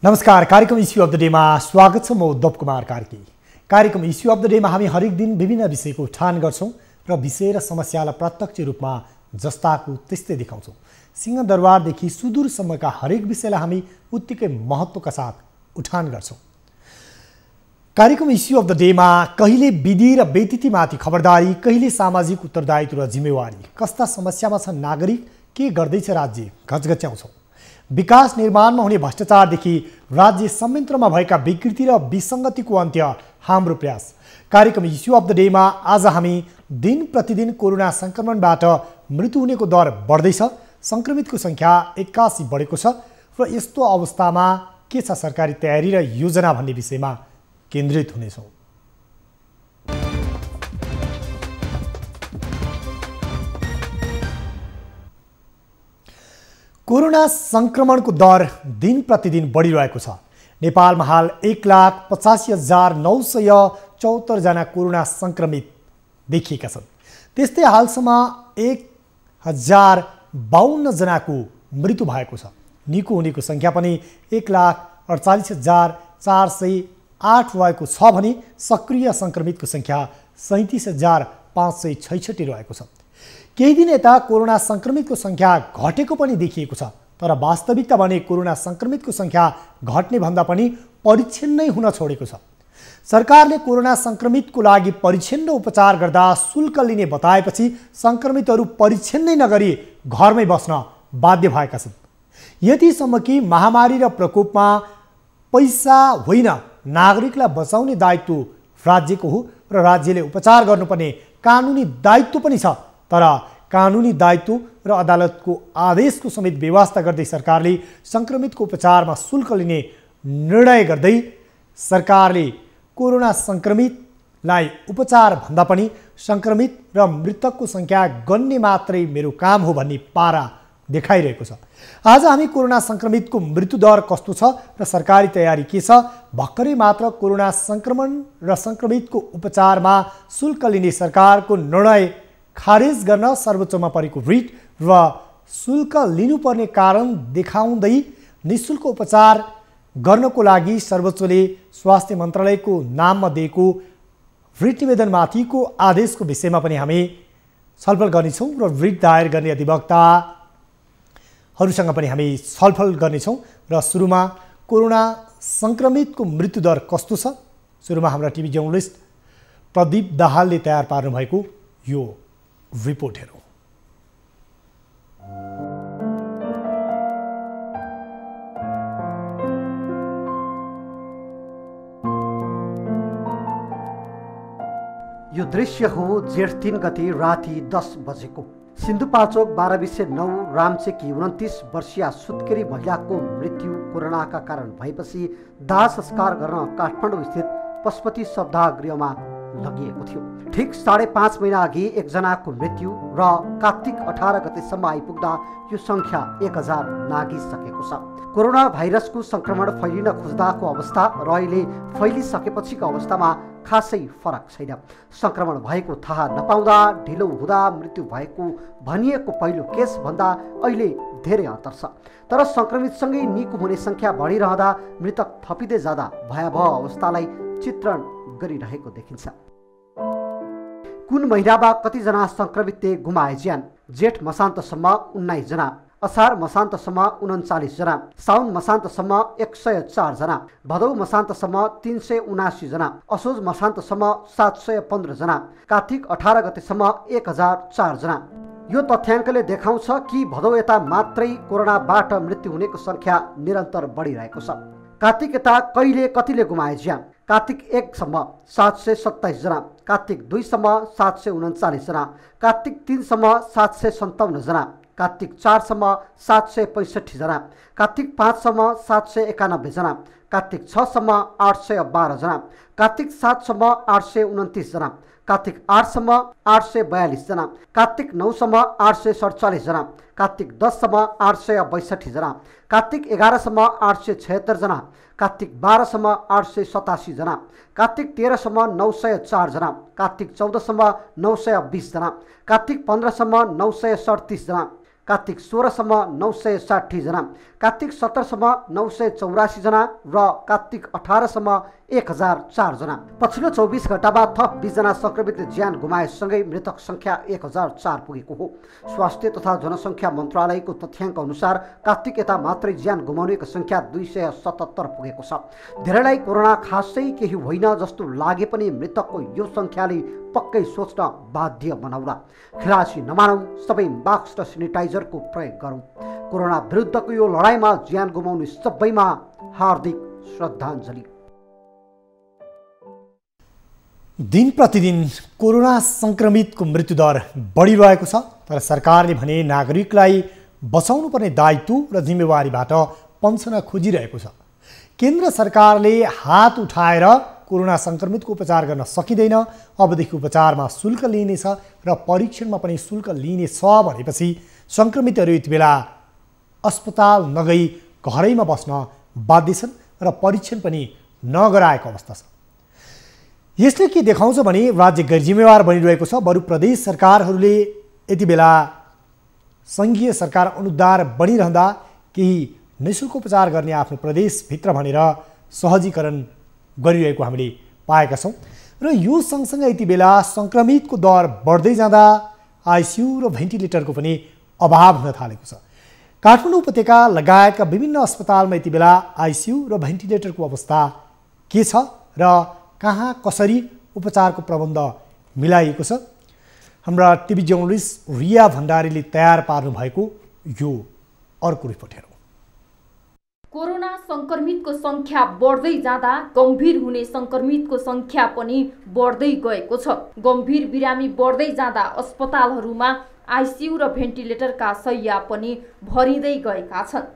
नमस्कार, कार्यक्रम issue of the डेमा स्वागत छ। म उद्धव कुमार कार्की। कार्यक्रम इस्यु अफ द डेमा हामी हरेक दिन विभिन्न विषयको उठान गर्छौं र विषय र समस्यालाई प्रत्यक्ष रूपमा जस्ताको त्यस्तै देखाउँछौं। सिंहदरबारदेखि सुदूरसम्मका हरेक विषयलाई हामी उत्तिकै महत्त्वका साथ उठान गर्छौं। कार्यक्रम इस्यु अफ द डेमा कहिले विधि र व्यतिथिमाथि खबरदारी, कहिले सामाजिक उत्तरदायित्व र जिम्मेवारी, कस्ता समस्यामा छन् नागरिक, के गर्दैछ राज्य, घचघच्याउँछौं। विकास निर्माणमा हुने भ्रष्टाचारदेखि राज्य संयन्त्रमा भएका विकृति र विसङ्गतिको अन्त्य हाम्रो प्रयास। कार्यक्रम इस्यु अफ द डेमा आज हामी दिन प्रतिदिन कोरोना संक्रमणबाट मृत्यु हुनेको दर बढ्दैछ, संक्रमितको संख्या 81 बढेको छ र यस्तो अवस्थामा के छ सरकारी तयारी र योजना भन्ने विषयमा केन्द्रित हुनेछौँ। कोरोना संक्रमणको दर दिन प्रतिदिन बढिरहेको छ। नेपालमा हाल 1,85,974 जना कोरोना संक्रमित देखिएका छन्। त्यस्तै हालसम्म 1,052 जनाको मृत्यु भएको छ। निको हुनेको संख्या पनि 1,48,408 रहेको छ भने सक्रिय संक्रमितको संख्या 37,566 रहेको छ। केही दिन यता कोरोना संक्रमितको संख्या घटेको पनि देखिएको छ, तर वास्तविकता भने कोरोना संक्रमितको संख्या घट्ने भन्दा पनि परीक्षण नै हुन छोडेको छ। सरकारले कोरोना संक्रमितको लागि परीक्षण र उपचार गर्दा शुल्क लिने बताएपछि संक्रमितहरू परीक्षण नै नगरी घरमै बस्न बाध्य भएका छन्। यतिसम्म कि महामारी र प्रकोपमा पैसा होइन, नागरिकलाई बचाउने दायित्व राज्यको हो र राज्यले उपचार गर्नुपर्ने कानुनी दायित्व पनि छ। तर कानुनी दायित्व र अदालतको आदेशको समेत व्यवस्था गर्दै सरकारले संक्रमितको उपचारमा शुल्क लिने निर्णय गर्दै सरकारले कोरोना संक्रमितलाई उपचार भन्दा पनि संक्रमित र मृतकको संख्या गन्ने मात्रै मेरो काम हो भन्ने पारा देखाइरहेको छ। आज हामी कोरोना संक्रमितको मृत्यु दर कस्तो छ र सरकारी तयारी के छ, भर्खरै मात्र कोरोना संक्रमण र संक्रमितको उपचारमा शुल्क लिने सरकारको निर्णय खारेज गर्न सर्वोच्चमा परेको रिट र शुल्क लिनुपर्ने कारण देखाउँदै निःशुल्क उपचार गर्नको लागि सर्वोच्चले स्वास्थ्य मन्त्रालयको नाममा दिएको रिट निवेदनमाथिको आदेशको विषयमा पनि हामी छलफल गर्नेछौँ र रिट दायर गर्ने अधिवक्ताहरूसँग पनि हामी छलफल गर्नेछौँ। र सुरुमा कोरोना संक्रमितको मृत्युदर कस्तो छ, सुरुमा हाम्रा टिभी जर्नलिस्ट प्रदीप दाहालले तयार पार्नु भएको यो रिपोर्ट हेरौँ। यो दृश्य हो जेठ 3 गते राति 10 बजेको। सिन्धुपाल्चोक 12/9 रामचेकी 29 वर्षीय सुत्केरी महिलाको मृत्यु कोरोनाका कारण भएपछि दाह संस्कार गर्न काठमाडौँ स्थित पशुपति सप्ताह गृहमा लगिएको थियो। ठिक 5.5 महिना अघि एकजनाको मृत्यु र कार्तिक 18 गतेसम्म आइपुग्दा यो संख्या 1000 नागिसकेको छ। कोरोना भाइरसको संक्रमण फैलिन खोज्दाको अवस्था र अहिले फैलिसकेपछिको अवस्थामा खासै फरक छैन। संक्रमण भएको थाहा नपाउँदा ढिलो हुँदा मृत्यु भएको भनिएको पहिलो केस भन्दा अहिले धेरै अन्तर छ। तर संक्रमितसँगै निको हुने संख्या बढिरहँदा मृतक थपिँदै जाँदा भयावह अवस्थालाई चित्रण गरिरहेको देखिन्छ। कुन महिनामा कतिजना संक्रमितले गुमाए ज्यान? जेठ मसान्तसम्म 19 जना, असार मसान्तसम्म 39 जना, साउन मसान्तसम्म 104 जना, भदौ मसान्तसम्म 379 जना, असोज मसान्तसम्म 715 जना, कार्तिक 18 गतेसम्म 1004 जना। यो तथ्याङ्कले देखाउँछ कि भदौ यता मात्रै कोरोनाबाट मृत्यु हुनेको संख्या निरन्तर बढिरहेको छ। कार्तिक यता कहिले कतिले गुमाए ज्यान? कार्तिक 1 सम्म 727 जना, कार्तिक 2 सम्म 739 जना, कार्तिक 3 सम्म 757 जना, कार्तिक 4 सम्म 765 जना, कार्तिक 5 सम्म 791 जना, कार्तिक 6 सम्म 812 जना, कार्तिक 7 सम्म 829 जना, कार्तिक 8 सम्म 842 जना, कार्तिक 9 सम्म 847 जना, कार्तिक 10 सम्म 862 जना, कार्तिक 11 सम्म 876 जना, कार्तिक 12 सम्म 887 जना, कार्तिक 13 सम्म 904 जना, कार्तिक 14 सम्म 920 जना, कार्तिक 15 सम्म 937 जना, कार्तिक 16सम्म 960 जना, कार्तिक 17सम्म 984 जना र कार्तिक 18सम्म 1004 जना। पछिल्लो 24 घण्टामा थप 20 जना संक्रमितले ज्यान गुमाएसँगै मृतक संख्या 1004 पुगेको हो। स्वास्थ्य तथा जनसङ्ख्या मन्त्रालयको तथ्याङ्क अनुसार कार्तिक यता मात्रै ज्यान गुमाउनेको संख्या 277 पुगेको छ। धेरैलाई कोरोना खासै केही होइन जस्तो लागे पनि मृतकको यो संख्याले पक्कै सोच्न बाध्य बनाउला। खिलासी नमानौँ, सबै मास्क र सेनिटाइजरको प्रयोग गरौँ। कोरोना विरुद्धको यो लडाइँमा ज्यान गुमाउने सबैमा हार्दिक श्रद्धाञ्जली। दिन प्रतिदिन कोरोना संक्रमितको मृत्युदर बढिरहेको छ, तर सरकारले भने नागरिकलाई बचाउनु पर्ने दायित्व र जिम्मेवारीबाट पन्छन खोजिरहेको छ। केन्द्र सरकारले हात उठाएर कोरोना संक्रमितको उपचार गर्न सकिँदैन, अबदेखि उपचारमा शुल्क लिइनेछ र परीक्षणमा पनि शुल्क लिइनेछ भनेपछि संक्रमितहरू यति बेला अस्पताल नगई घरैमा बस्न बाध्य छन् र परीक्षण पनि नगराएको अवस्था छ। यसले के देखाउँछ भने राज्य गैरजिम्मेवार बनिरहेको छ। बरु प्रदेश सरकारहरूले यति बेला सङ्घीय सरकार अनुदार बनिरहँदा केही निःशुल्क उपचार गर्ने आफ्नो प्रदेशभित्र भनेर सहजीकरण गरिरहेको हामीले पाएका छौँ। र यो सँगसँगै यति बेला सङ्क्रमितको दर बढ्दै जाँदा आइसियु र भेन्टिलेटरको पनि अभाव हुन थालेको छ। काठमाडौँ उपत्यका लगायतका विभिन्न अस्पतालमा यति बेला आइसियु र भेन्टिलेटरको अवस्था के छ र कहाँ कसरी उपचारको प्रबन्ध मिलाइएको छ, हाम्रा टिभी जर्नलिस्ट रिया भण्डारीले तयार पार्नु भएको यो अर्को रिपोर्ट हेरौँ। कोरोना संक्रमितको संख्या बढ्दै जाँदा गम्भीर हुने संक्रमितको संख्या पनि बढ्दै गएको छ। गम्भीर बिरामी बढ्दै जाँदा अस्पतालहरूमा आइसियु र भेन्टिलेटरका शैय्या पनि भरिँदै गएका छन्।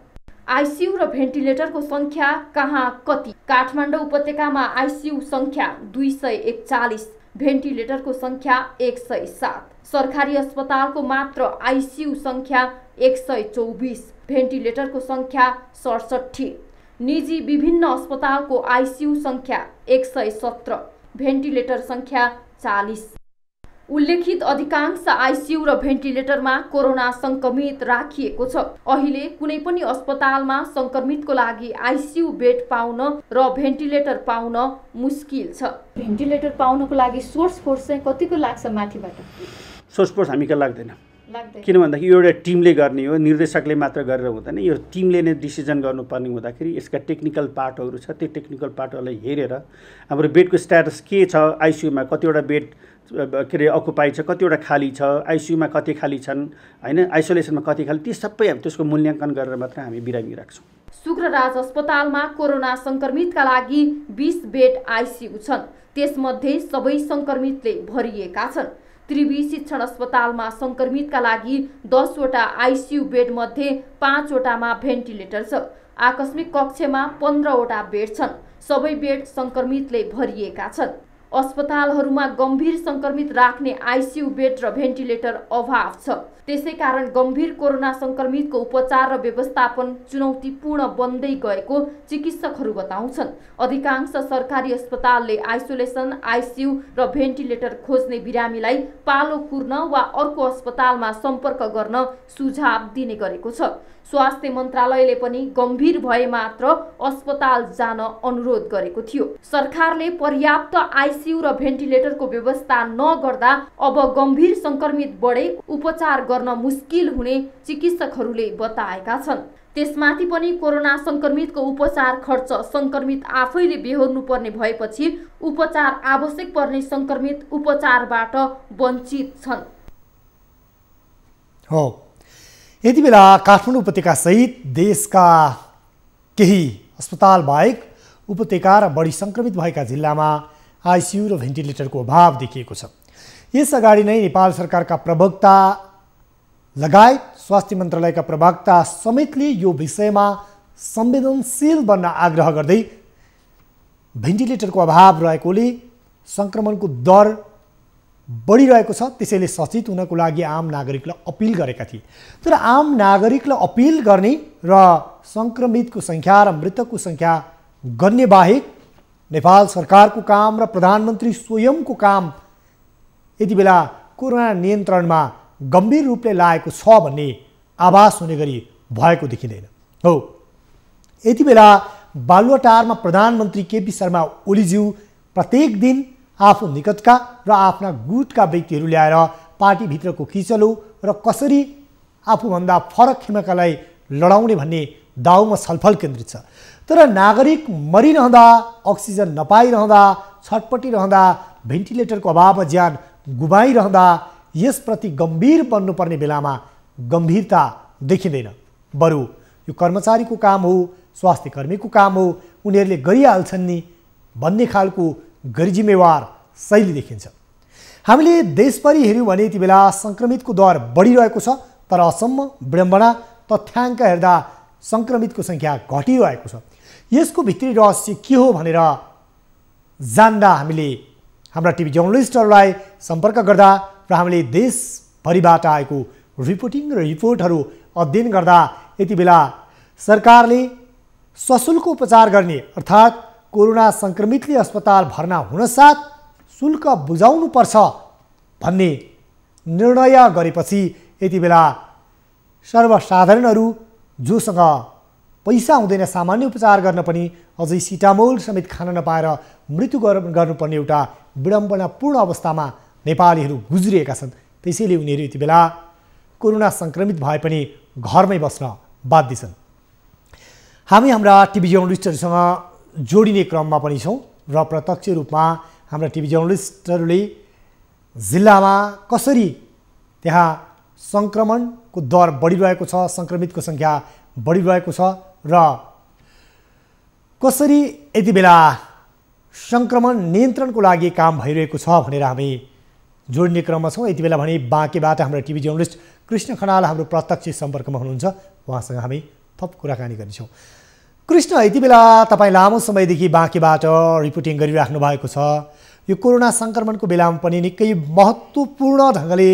आइसियु र भेन्टिलेटरको संख्या कहाँ कति? काठमाडौँ उपत्यकामा आइसियु संख्या 241, भेन्टिलेटरको संख्या 107, सरकारी अस्पतालको मात्र आइसियु संख्या 124, भेन्टिलेटरको संख्या 67, निजी विभिन्न अस्पतालको आइसियु संख्या 117, भेन्टिलेटर संख्या 40। उल्लेखित अधिकांश आइसियु र भेन्टिलेटरमा कोरोना संक्रमित राखिएको छ। अहिले कुनै पनि अस्पतालमा संक्रमितको लागि आइसियु बेड पाउन र भेन्टिलेटर पाउन मुस्किल छ। भेन्टिलेटर पाउनको लागि सोर्स फोर्स चाहिँ कतिको लाग्छ माथिबाट? सोर्स फोर्स हामीका लाग्दैन, किन भन्दाखेरि यो एउटा टिमले गर्ने हो, निर्देशकले मात्र गरेर हुँदैन। यो टिमले नै डिसिजन गर्नुपर्ने हुँदाखेरि यसका टेक्निकल पार्टहरू छ, त्यो टेक्निकल पार्टहरूलाई हेरेर हाम्रो बेडको स्ट्याटस के छ, आइसियुमा कतिवटा बेड के अरे अकुपाई छ, कतिवटा खाली छ, आइसियुमा कति खाली छन्, होइन आइसोलेसनमा कति खाली, ती सबै हामी त्यसको मूल्याङ्कन गरेर मात्र हामी बिरामी राख्छौँ। शुक्रराज अस्पतालमा कोरोना संक्रमितका लागि 20 बेड आइसियु छन्। त्यसमध्ये सबै संक्रमितले भरिएका छन्। त्रिवी शिक्षण अस्पतालमा संक्रमितका लागि 10 वटा आइसियु बेड मध्ये 5 वटामा भेन्टिलेटर छ। आकस्मिक कक्षमा 15 वटा बेड छन्। सबै बेड संक्रमितले भरिएका छन्। अस्पतालहरूमा गम्भीर संक्रमित राख्ने आइसियु बेड र भेन्टिलेटर अभाव छ। त्यसैकारण गम्भीर कोरोना संक्रमितको उपचार र व्यवस्थापन चुनौतीपूर्ण बन्दै गएको चिकित्सकहरू बताउँछन्। अधिकांश सरकारी अस्पतालले आइसोलेसन, आइसियु र भेन्टिलेटर खोज्ने बिरामीलाई पालो कुर्न वा अर्को अस्पतालमा सम्पर्क गर्न सुझाव दिने गरेको छ। स्वास्थ्य मन्त्रालयले पनि गम्भीर भए मात्र अस्पताल जान अनुरोध गरेको थियो। सरकारले पर्याप्त आइसियु र भेन्टिलेटरको व्यवस्था नगर्दा अब गम्भीर संक्रमित बढे उपचार गर्न मुस्किल हुने चिकित्सकहरूले बताएका छन्। त्यसमाथि पनि कोरोना संक्रमितको उपचार खर्च संक्रमित आफैले बेहोर्नु पर्ने भएपछि उपचार आवश्यक पर्ने संक्रमित उपचारबाट वञ्चित छन्। हो, यति बेला काठमाडौँ उपत्यका सहित देशका केही अस्पताल बाहेक उपत्यका र बढी संक्रमित भएका जिल्लामा आइसियु र भेन्टिलेटरको अभाव देखिएको छ। यसअगाडि नै नेपाल सरकारका प्रवक्ता लगायत स्वास्थ्य मन्त्रालयका प्रवक्ता समेतले यो विषयमा संवेदनशील बन्न आग्रह गर्दै भेन्टिलेटरको अभाव रहेकोले संक्रमणको दर बढिरहेको छ, त्यसैले सचेत हुनको लागि आम नागरिकलाई अपिल गरेका थिए। तर आम नागरिकलाई अपिल गर्ने र संक्रमितको सङ्ख्या र मृतकको सङ्ख्या गर्ने बाहेक नेपाल सरकारको काम र प्रधानमन्त्री स्वयंको काम यति बेला कोरोना नियन्त्रणमा गम्भीर रूपले लागेको छ भन्ने आभास हुने गरी भएको देखिँदैन। हो, यति बेला बालुवाटारमा प्रधानमन्त्री केपी शर्मा ओलीज्यू प्रत्येक दिन आफू निकटका र आफ्ना गुटका व्यक्तिहरू ल्याएर पार्टीभित्रको किचलो र कसरी आफूभन्दा फरक खेमाकालाई लडाउने भन्ने दाउमा छलफल केन्द्रित छ। तर नागरिक मरिरहँदा, अक्सिजन नपाइरहँदा, छटपटिरहँदा, भेन्टिलेटरको अभावमा ज्यान गुमाइरहँदा यसप्रति गम्भीर बन्नुपर्ने बेलामा गम्भीरता देखिँदैन। बरु यो कर्मचारीको काम हो, स्वास्थ्य कर्मीको काम हो, उनीहरूले गरिहाल्छन् नि भन्ने खालको गैरजिम्मेवार शैली देखिन्छ। हामीले देशभरि हेऱ्यौँ भने यति बेला सङ्क्रमितको दर बढिरहेको छ, तर असम्म विडम्बना तथ्याङ्क हेर्दा सङ्क्रमितको सङ्ख्या घटिरहेको छ। यसको भित्री रहस्य के हो भनेर जान्दा हामीले हाम्रा टिभी जर्नलिस्टहरूलाई सम्पर्क गर्दा र हामीले देशभरिबाट आएको रिपोर्टिङ र रिपोर्टहरू अध्ययन गर्दा यति बेला सरकारले सशुल्क उपचार गर्ने अर्थात् कोरोना सङ्क्रमितले अस्पताल भर्ना हुनसाथ शुल्क बुझाउनुपर्छ भन्ने निर्णय गरेपछि यति बेला सर्वसाधारणहरू जोसँग पैसा हुँदैन सामान्य उपचार गर्न पनि अझै सिटामोल समेत खान नपाएर मृत्युवरण गर्नुपर्ने एउटा विडम्बनापूर्ण अवस्थामा नेपालीहरू गुज्रिएका छन्। त्यसैले उनीहरू यति बेला कोरोना सङ्क्रमित भए पनि घरमै बस्न बाध्य छन्। हामी हाम्रा टिभी जर्नलिस्टहरूसँग जोडिने क्रममा पनि छौँ र प्रत्यक्ष रूपमा हाम्रा टिभी जर्नलिस्टहरूले जिल्लामा कसरी त्यहाँ सङ्क्रमणको दर बढिरहेको छ, सङ्क्रमितको सङ्ख्या बढिरहेको छ र कसरी यति बेला सङ्क्रमण नियन्त्रणको लागि काम भइरहेको छ भनेर हामी जोड्ने क्रममा छौँ। यति बेला भने बाँकेबाट हाम्रा टिभी जर्नलिस्ट कृष्ण खनाल हाम्रो प्रत्यक्ष सम्पर्कमा हुनुहुन्छ, उहाँसँग हामी थप कुराकानी गर्नेछौँ। कृष्ण, यति बेला तपाईँ लामो समयदेखि बाँकेबाट रिपोर्टिङ गरिराख्नु भएको छ। यो कोरोना सङ्क्रमणको बेलामा पनि निकै महत्त्वपूर्ण ढङ्गले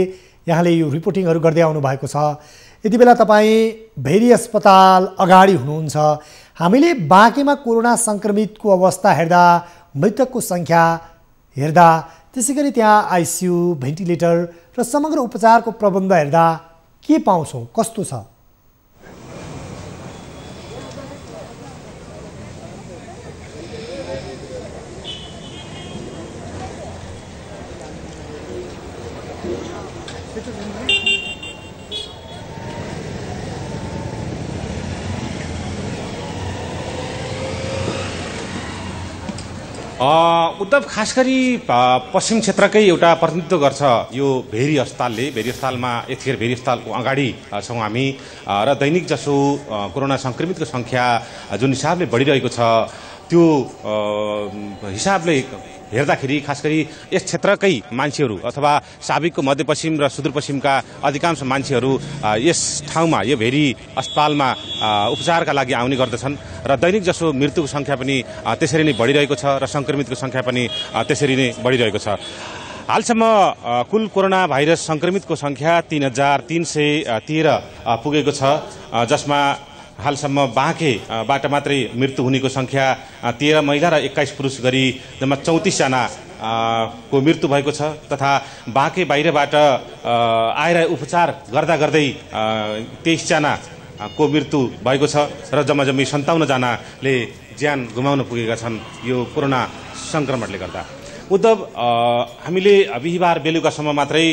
यहाँले यो रिपोर्टिङहरू गर्दै आउनु भएको छ। यति बेला तपाईँ भेरी अस्पताल अगाडि हुनुहुन्छ। हामीले बाँकेमा कोरोना सङ्क्रमितको अवस्था हेर्दा, मृतकको सङ्ख्या हेर्दा, त्यसै गरी त्यहाँ आइसियु, भेन्टिलेटर र समग्र उपचारको प्रबन्ध हेर्दा के पाउँछौँ, कस्तो छ? उद्धव, खास गरी पश्चिम क्षेत्रकै एउटा प्रतिनिधित्व गर्छ यो भेरी अस्पतालले। भेरी अस्पतालमा यतिखेर भेरी अस्पतालको अगाडि छौँ हामी र दैनिक जसो कोरोना सङ्क्रमितको सङ्ख्या जुन हिसाबले बढिरहेको छ त्यो हिसाबले हेर्दाखेरि खास गरी यस क्षेत्रकै मान्छेहरू अथवा साबिकको मध्यपश्चिम र सुदूरपश्चिमका अधिकांश मान्छेहरू यस ठाउँमा यो भेरी अस्पतालमा उपचारका लागि आउने गर्दछन् र दैनिक जसो मृत्युको सङ्ख्या पनि त्यसरी नै बढिरहेको छ र सङ्क्रमितको सङ्ख्या पनि त्यसरी नै बढिरहेको छ। हालसम्म कुल कोरोना भाइरस सङ्क्रमितको सङ्ख्या 3313 पुगेको छ, जसमा हालसम्म बाँकेबाट मात्रै मृत्यु हुनेको सङ्ख्या 13 महिला र 21 पुरुष गरी जम्मा 34 जना को मृत्यु भएको छ तथा बाँके बाहिरबाट आएर उपचार गर्दा गर्दै 23 जना को मृत्यु भएको छ र जम्मा 57 जनाले ज्यान गुमाउन पुगेका छन् यो कोरोना सङ्क्रमणले गर्दा। उद्धव, हामीले बिहिबार बेलुकासम्म मात्रै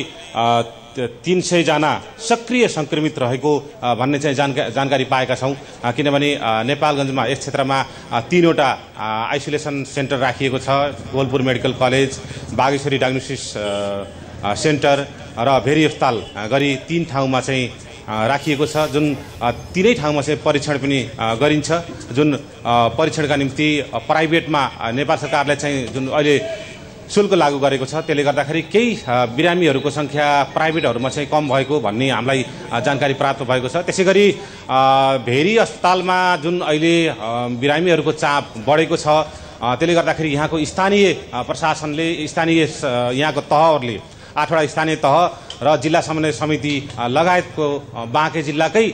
300 जना सक्रिय सङ्क्रमित रहेको भन्ने चाहिँ जानकारी पाएका छौँ, किनभने नेपालगञ्जमा यस क्षेत्रमा 3वटा आइसोलेसन सेन्टर राखिएको छ। Golpur medical college, Bageshwari diagnosis centre र भेरी अस्पताल गरी 3 ठाउँमा चाहिँ राखिएको छ, जुन 3 ठाउँमा चाहिँ परीक्षण पनि गरिन्छ। जुन परीक्षणका निम्ति प्राइभेटमा नेपाल सरकारले चाहिँ जुन अहिले शुल्क लागू गरेको छ, त्यसले गर्दाखेरि केही बिरामीहरूको सङ्ख्या प्राइभेटहरूमा चाहिँ कम भएको भन्ने हामीलाई जानकारी प्राप्त भएको छ। त्यसै गरी भेरी अस्पतालमा जुन अहिले बिरामीहरूको चाप बढेको छ, त्यसले गर्दाखेरि यहाँको स्थानीय प्रशासनले, स्थानीय यहाँको तहहरूले 8वटा स्थानीय तह र जिल्ला समन्वय समिति लगायतको बाँके जिल्लाकै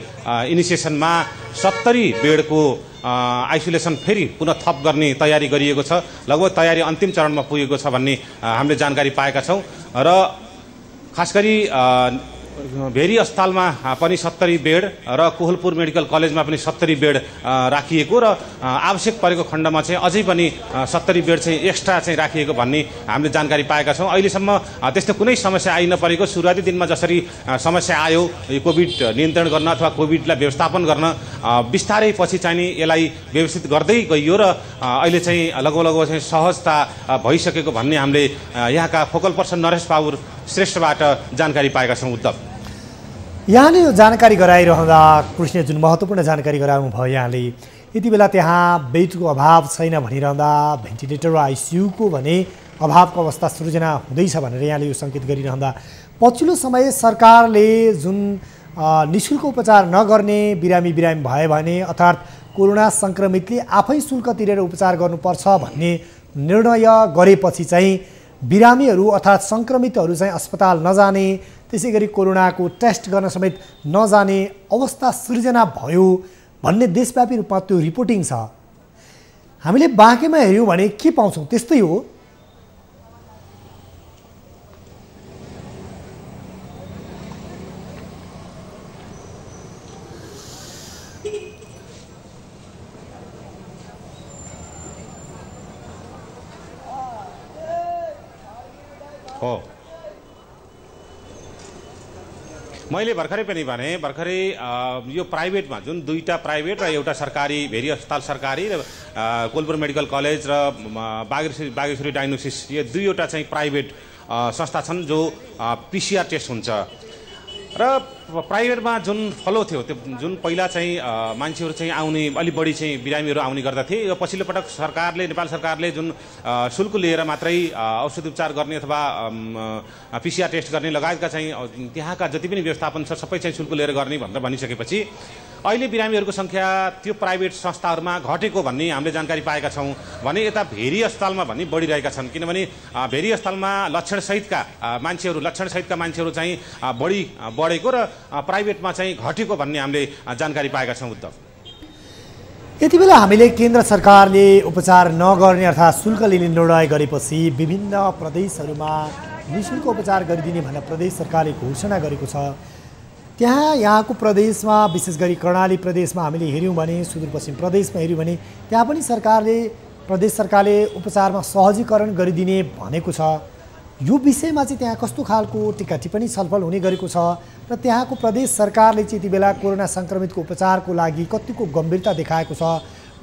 इनिसिएसनमा 70 बेडको आइसोलेसन फेरि पुनः थप गर्ने तयारी गरिएको छ। लगभग तयारी अन्तिम चरणमा पुगेको छ भन्ने हामीले जानकारी पाएका छौँ र खास गरी भेरी अस्पतालमा पनि 70 बेड र कोहलपुर मेडिकल कलेजमा पनि 70 बेड राखिएको र आवश्यक परेको खण्डमा चाहिँ अझै पनि 70 बेड चाहिँ एक्स्ट्रा चाहिँ राखिएको भन्ने हामीले जानकारी पाएका छौँ। अहिलेसम्म त्यस्तो कुनै समस्या आइ नपरेको, सुरुवाती दिनमा जसरी समस्या आयो कोभिड नियन्त्रण गर्न अथवा कोभिडलाई व्यवस्थापन गर्न बिस्तारै पछि चाहिँ यसलाई व्यवस्थित गर्दै गइयो र अहिले चाहिँ लगभग चाहिँ सहजता भइसकेको भन्ने हामीले यहाँका फोकल पर्सन नरेश बाबु श्रेष्ठबाट जानकारी पाएका छौँ। उद्धव, यहाँले यो जानकारी गराइरहँदा कृष्ण जुन महत्त्वपूर्ण जानकारी गराउनु भयो, यहाँले यति बेला त्यहाँ बेडको अभाव छैन भनिरहँदा भेन्टिलेटर र आइसियुको भने अभावको अवस्था सृजना हुँदैछ भनेर यहाँले यो सङ्केत गरिरहँदा पछिल्लो समय सरकारले जुन निःशुल्क उपचार नगर्ने बिरामी भयो भने अर्थात् कोरोना सङ्क्रमितले आफै शुल्क तिरेर उपचार गर्नुपर्छ भन्ने निर्णय गरेपछि चाहिँ बिरामीहरू अर्थात् सङ्क्रमितहरू चाहिँ अस्पताल नजाने, त्यसै गरी कोरोनाको टेस्ट गर्न समेत नजाने अवस्था सृजना भयो भन्ने देशव्यापी रूपमा त्यो रिपोर्टिङ छ। हामीले बाँकेमा हेऱ्यौँ भने के पाउँछौँ? त्यस्तै हो। हो, मैले भर्खरै पनि भने यो प्राइभेटमा जुन 2टा प्राइभेट र एउटा सरकारी भेरी अस्पताल सरकारी र कोलपुर मेडिकल कलेज र बागेश्वरी डायग्नोसिस यो 2वटा चाहिँ प्राइभेट संस्था छन् जो पिसिआर टेस्ट हुन्छ र प्राइभेटमा जुन फलो थियो त्यो जुन पहिला चाहिँ मान्छेहरू चाहिँ आउने अलि बढी चाहिँ बिरामीहरू आउने गर्दथे, यो पछिल्लो पटक नेपाल सरकारले जुन शुल्क लिएर मात्रै औषध उपचार गर्ने अथवा पिसिआर टेस्ट गर्ने लगायतका चाहिँ त्यहाँका जति पनि व्यवस्थापन छ सबै चाहिँ शुल्क लिएर गर्ने भनेर भनिसकेपछि अहिले बिरामीहरूको सङ्ख्या त्यो प्राइभेट संस्थाहरूमा घटेको भन्ने हामीले जानकारी पाएका छौँ भने यता भेरी अस्पतालमा भन्ने बढिरहेका छन्। किनभने भेरी अस्पतालमा लक्षणसहितका मान्छेहरू चाहिँ बढेको र प्राइभेटमा चाहिँ घटेको भन्ने हामीले जानकारी पाएका छौँ। उद्धव, यति बेला हामीले केन्द्र सरकारले उपचार नगर्ने अर्थात् शुल्क लिने निर्णय गरेपछि विभिन्न प्रदेशहरूमा निःशुल्क उपचार गरिदिने भनेर प्रदेश सरकारले घोषणा गरेको छ। यहाँको प्रदेशमा विशेष गरी कर्णाली प्रदेशमा हामीले हेऱ्यौँ भने, सुदूरपश्चिम प्रदेशमा हेऱ्यौँ भने त्यहाँ पनि प्रदेश सरकारले उपचारमा सहजीकरण गरिदिने भनेको छ। यो विषयमा चाहिँ त्यहाँ कस्तो खालको टिका टिप्पणी छलफल हुने गरेको छ र त्यहाँको प्रदेश सरकारले चाहिँ यति बेला कोरोना सङ्क्रमितको उपचारको लागि कतिको गम्भीरता देखाएको छ,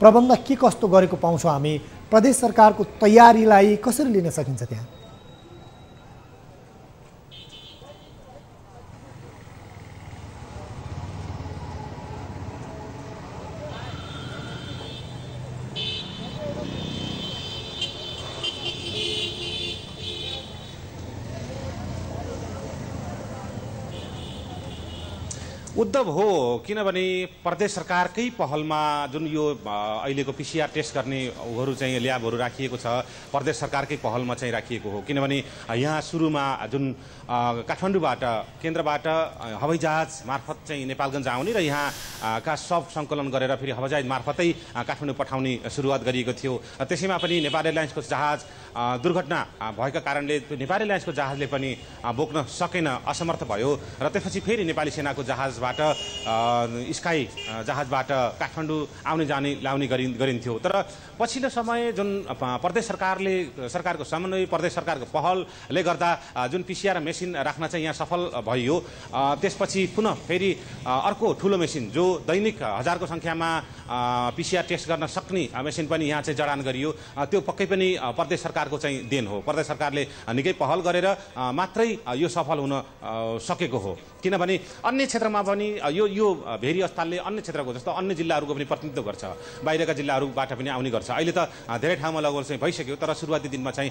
प्रबन्ध के कस्तो गरेको पाउँछौँ हामी, प्रदेश सरकारको तयारीलाई कसरी लिन सकिन्छ त्यहाँ? उद्धव हो, किनभने प्रदेश सरकारकै पहलमा जुन यो अहिलेको पिसिआर टेस्ट गर्नेहरू चाहिँ ल्याबहरू राखिएको छ प्रदेश सरकारकै पहलमा चाहिँ राखिएको हो। किनभने यहाँ सुरुमा जुन काठमाडौँबाट केन्द्रबाट हवाईजहाज मार्फत चाहिँ नेपालगञ्ज आउने र यहाँका सब सङ्कलन गरेर फेरि हवाईजहाज मार्फतै काठमाडौँ पठाउने सुरुवात गरिएको थियो। त्यसैमा पनि नेपाल एयरलाइन्सको जहाज दुर्घटना भएका कारणले नेपाल एयरलाइन्सको जहाजले पनि बोक्न सकेन, असमर्थ भयो र त्यसपछि फेरि नेपाली सेनाको जहाजबाट स्काई जहाजबाट काठमाडौँ आउने जाने ल्याउने गरिन्थ्यो। तर पछिल्लो समय जुन प्रदेश सरकारको समन्वय, प्रदेश सरकारको पहलले गर्दा जुन पिसिआर मेसिन राख्न चाहिँ यहाँ सफल भयो, त्यसपछि पुनः फेरि अर्को ठुलो मेसिन जो दैनिक हजारको सङ्ख्यामा पिसिआर टेस्ट गर्न सक्ने मेसिन पनि यहाँ चाहिँ जडान गरियो। त्यो पक्कै पनि प्रदेश सरकारको चाहिँ देन हो। प्रदेश सरकारले निकै पहल गरेर मात्रै यो सफल हुन सकेको हो। किनभने अन्य क्षेत्रमा पनि यो भेरी अस्पतालले अन्य क्षेत्रको जस्तो अन्य जिल्लाहरूको पनि प्रतिनिधित्व गर्छ, बाहिरका जिल्लाहरूबाट पनि आउने गर्छ। अहिले त धेरै ठाउँमा लगभग चाहिँ भइसक्यो, तर सुरुवाती दिनमा चाहिँ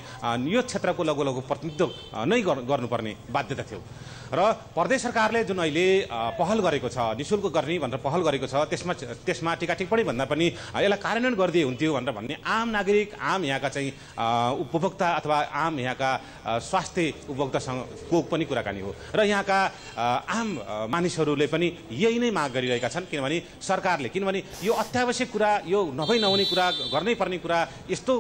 यो क्षेत्रको लगभग प्रतिनिधित्व नै गर्नुपर्ने बाध्यता थियो र प्रदेश सरकारले जुन अहिले पहल गरेको छ, निःशुल्क गर्ने भनेर पहल गरेको छ, त्यसमा टिका टिप्पणी भन्दा पनि यसलाई कार्यान्वयन गरिदिए हुन्थ्यो भनेर भन्ने आम नागरिक, आम यहाँका चाहिँ उपभोक्ता अथवा आम यहाँका स्वास्थ्य उपभोक्तासँगको पनि कुराकानी हो र यहाँका आम मानिसहरूले पनि यही नै माग गरिरहेका छन्। किनभने सरकारले, किनभने यो अत्यावश्यक कुरा, यो नहुने कुरा, गर्नै पर्ने कुरा, यस्तो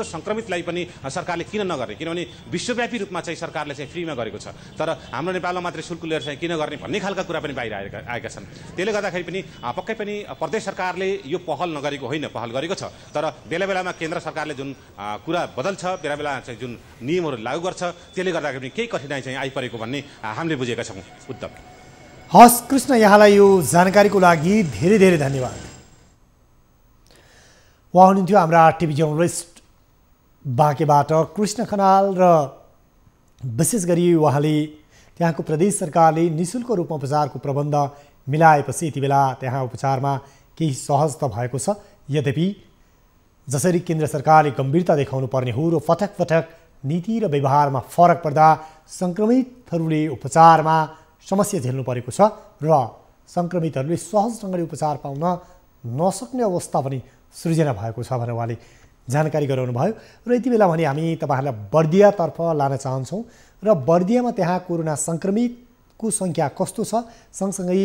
सङ्क्रमितलाई पनि सरकारले किन नगर्ने? किनभने विश्वव्यापी रूपमा चाहिँ सरकारले चाहिँ फ्रीमा गरेको छ, तर हाम्रो नेपालमा मात्रै शुल्क लिएर चाहिँ किन गर्ने भन्ने खालका कुरा पनि बाहिर आएका छन्। त्यसले गर्दाखेरि पनि पक्कै पनि प्रदेश सरकारले यो पहल नगरेको होइन, पहल गरेको छ। तर बेला बेलामा केन्द्र सरकारले जुन कुरा बदल्छ, बेला बेला चाहिँ जुन नियमहरू लागू गर्छ, त्यसले गर्दाखेरि पनि केही कठिनाइ चाहिँ आइपरेको भन्ने हामीले बुझेका छौँ। उद्धव। हस् कृष्ण, यहाँलाई यो जानकारीको लागि धेरै धेरै धन्यवाद। उहाँ हुनुहुन्थ्यो हाम्रा टिभी जर्नलिस्ट बाँकेबाट कृष्ण खनाल र विशेष गरी उहाँले त्यहाँको प्रदेश सरकारले निःशुल्क रूपमा उपचारको प्रबन्ध मिलाएपछि यति बेला त्यहाँ उपचारमा केही सहज त भएको छ। यद्यपि जसरी केन्द्र सरकारले गम्भीरता देखाउनु पर्ने हो र पटक पटक नीति र व्यवहारमा फरक पर्दा सङ्क्रमितहरूले उपचारमा समस्या झेल्नु परेको छ र सङ्क्रमितहरूले सहज ढङ्गले उपचार पाउन नसक्ने अवस्था पनि सृजना भएको छ भनेर उहाँले जानकारी गराउनु भयो। र यति बेला भने हामी तपाईँहरूलाई बर्दियातर्फ लान चाहन्छौँ र बर्दियामा त्यहाँ कोरोना सङ्क्रमितको सङ्ख्या कस्तो छ, सँगसँगै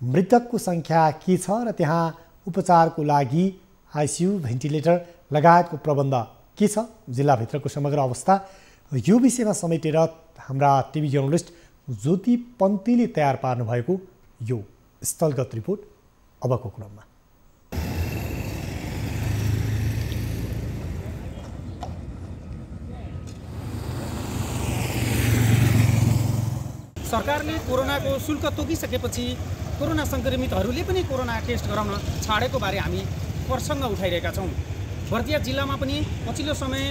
मृतकको सङ्ख्या के छ र त्यहाँ उपचारको लागि आइसियु, भेन्टिलेटर लगायतको प्रबन्ध के छ, जिल्लाभित्रको समग्र अवस्था, यो विषयमा समेटेर हाम्रा टिभी जर्नलिस्ट ज्योति पन्तीले तयार पार्नुभएको यो स्थलगत रिपोर्ट अबको क्रममा। सरकारले कोरोनाको शुल्क तोकिसकेपछि कोरोना सङ्क्रमितहरूले पनि कोरोना टेस्ट गराउन छाडेको बारे हामी प्रसङ्ग उठाइरहेका छौँ। बर्दिया जिल्लामा पनि पछिल्लो समय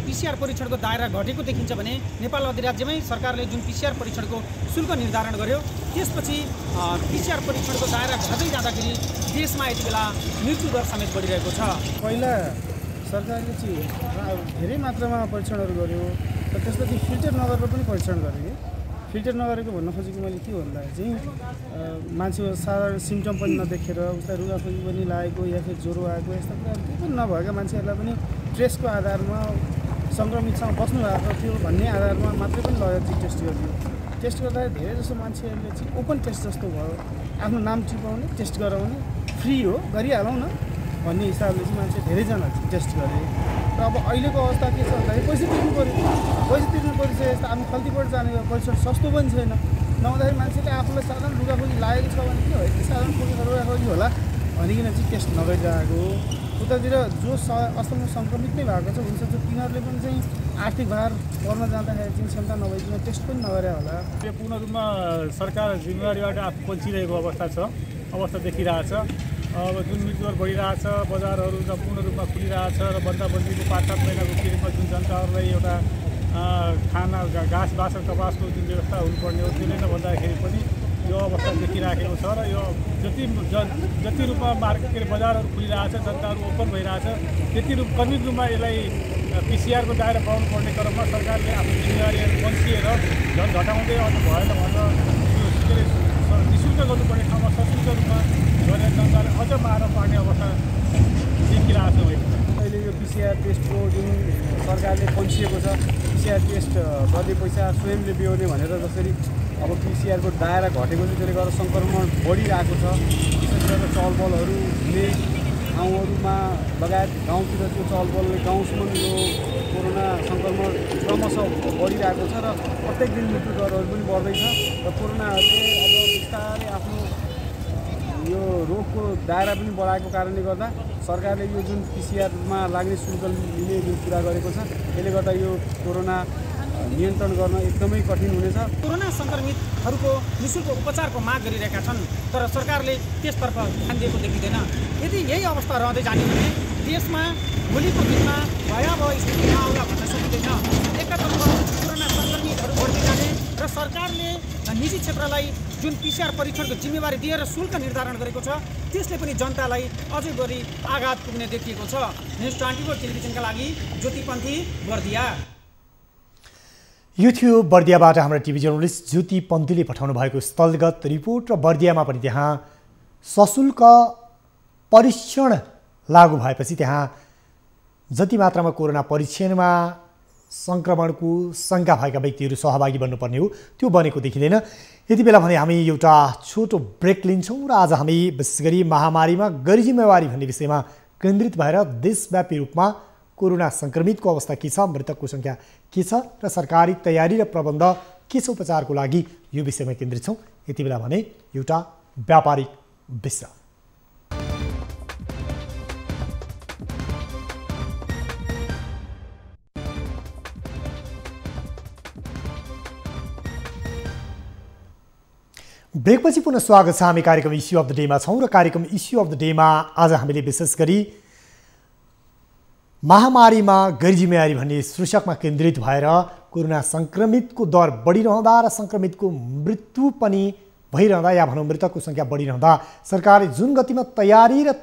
पिसिआर परीक्षणको दायरा घटेको देखिन्छ भने नेपाल अधिराज्यमै सरकारले जुन पिसिआर परीक्षणको शुल्क निर्धारण गर्यो त्यसपछि पिसिआर परीक्षणको दायरा घट्दै जाँदाखेरि देशमा यति बेला मृत्युदर समेत बढिरहेको छ। पहिला सरकारले चाहिँ धेरै मात्रामा परीक्षणहरू गर्यो र त्यसपछि फिल्टर नगरेर पनि परीक्षण गर्यो। फिल्टर नगरेको भन्न खोजेको मैले के भन्दाखेरि चाहिँ मान्छेको साधारण सिम्टम पनि नदेखेर उसलाई रुगाखोकी पनि लागेको या फिर ज्वरो आएको यस्ता कुराहरू केही पनि नभएका मान्छेहरूलाई पनि ट्रेसको आधारमा सङ्क्रमितसँग बस्नु भएको थियो भन्ने आधारमा मात्रै पनि लगेर चाहिँ टेस्ट गरियो। टेस्ट गर्दा धेरै जसो मान्छेहरूले चाहिँ ओपन टेस्ट जस्तो भयो, आफ्नो नाम टिपाउने, टेस्ट गराउने, फ्री हो गरिहालौँ न भन्ने हिसाबले चाहिँ मान्छे धेरैजना टेस्ट गरे। र अब अहिलेको अवस्था के छ भन्दाखेरि पैसा तिर्नु पऱ्यो, पैसा तिर्नु परिसकेपछि हामी खल्तीबाट जाने परीक्षण सस्तो पनि छैन। नहुँदाखेरि मान्छेले आफूलाई साधारण रुगाखोकी लागेको छ भने के हो, यति साधारण रुगाखोकी होला भनिकन चाहिँ टेस्ट नगरिरहेको। उतातिर जो असलमा सङ्क्रमित नै भएको छ हुन्छ तिनीहरूले पनि चाहिँ आर्थिक भार पर्न जाँदाखेरि चाहिँ क्षमता नभइकन टेस्ट पनि नगरे होला। यो पूर्ण रूपमा सरकार जिम्मेवारीबाट आफू पल्छिरहेको अवस्था देखिरहेछ। अब जुन मृत्युदर बढिरहेछ, बजारहरू पूर्ण रूपमा खुलिरहेछ र बन्दाबन्दीको 5-7 महिनाको पिरियडमा जुन जनताहरूलाई एउटा खाना घाँस बाँस र कपासको जुन व्यवस्था हुनुपर्ने हो त्यसले नभन्दाखेरि पनि यो अवस्था देखिराखेको छ। र यो जति रूपमा बजारहरू खुलिरहेछ, जनताहरू ओपन भइरहेछ, त्यति कमित रूपमा यसलाई पिसिआरको दायरा पाउनु पर्ने क्रममा सरकारले आफ्नो जिम्मेवारीहरू पल्सिएर झन् घटाउँदै अझ भएन भनेर निःशुल्क गर्नुपर्ने ठाउँमा सशुल्क रूपमा गरेर जनताले अझ मार पार्ने अवस्था देखिरहेको छ। अहिले यो पिसिआर टेस्टको जुन सरकारले पल्सिएको छ, पिसिआर टेस्ट गर्ने पैसा स्वयंले बेहोर्ने भनेर जसरी अब पिसिआरको दायरा घटेको छ त्यसले गर्दा सङ्क्रमण बढिरहेको छ। विशेष गरेर चहलपहलहरू हुने ठाउँहरूमा लगायत गाउँतिर त्यो चहलपहलले गाउँसम्म यो कोरोना सङ्क्रमण क्रमशः बढिरहेको छ र प्रत्येक दिन मृत्यु दरहरू पनि बढ्दैछ र कोरोनाहरूले अब बिस्तारै आफ्नो यो रोगको दायरा पनि बढाएको कारणले गर्दा सरकारले यो जुन पिसिआरमा लाग्ने शुल्क लिने जुन कुरा गरेको छ त्यसले गर्दा यो कोरोना नियन्त्रण गर्न एकदमै कठिन हुनेछ। कोरोना सङ्क्रमितहरूको निःशुल्क उपचारको माग गरिरहेका छन् तर सरकारले त्यसतर्फ ध्यान दिएको देखिँदैन। यदि यही अवस्था रहँदै जाने भने देशमा भोलिको दिनमा भयावह स्थितिमा आउला भन्न सकिँदैन। एकातर्फ कोरोना सङ्क्रमितहरू बढ्दै जाने र सरकारले निजी क्षेत्रलाई जुन पिसिआर परीक्षणको जिम्मेवारी दिएर शुल्क निर्धारण गरेको छ त्यसले पनि जनतालाई अझै बढी आघात पुग्ने देखिएको छ। न्युज 24 टेलिभिजनका लागि ज्योति पन्थी, बर्दिया। यो थियो बर्दियाबाट हाम्रा टिभी जर्नलिस्ट ज्योति पन्थीले पठाउनु भएको स्थलगत रिपोर्ट। र बर्दियामा पनि त्यहाँ सशुल्क परीक्षण लागू भएपछि त्यहाँ जति मात्रामा कोरोना परीक्षणमा सङ्क्रमणको शङ्का भएका व्यक्तिहरू सहभागी बन्नुपर्ने हो त्यो बनेको देखिँदैन। यति बेला भने हामी एउटा छोटो ब्रेक लिन्छौँ र आज हामी विशेष गरी महामारीमा गैर जिम्मेवारी भन्ने विषयमा केन्द्रित भएर देशव्यापी रूपमा कोरोना सङ्क्रमितको अवस्था के छ, मृतकको सङ्ख्या के छ र सरकारी तयारी र प्रबन्ध के छ उपचारको लागि यो विषयमा केन्द्रित छौँ। यति बेला भने एउटा व्यापारिक विश्राम। ब्रेकपछि पुनः स्वागत छ। हामी कार्यक्रम इस्यु अफ द डेमा छौँ र कार्यक्रम इस्यु अफ द डेमा आज हामीले विशेष गरी महामारीमा गैर जिम्मेवारी भन्ने शीर्षकमा केन्द्रित भएर कोरोना सङ्क्रमितको दर बढिरहँदा र सङ्क्रमितको मृत्यु पनि भइरहँदा या भनौँ मृतकको सङ्ख्या बढिरहँदा सरकारले जुन गतिमा तयारी र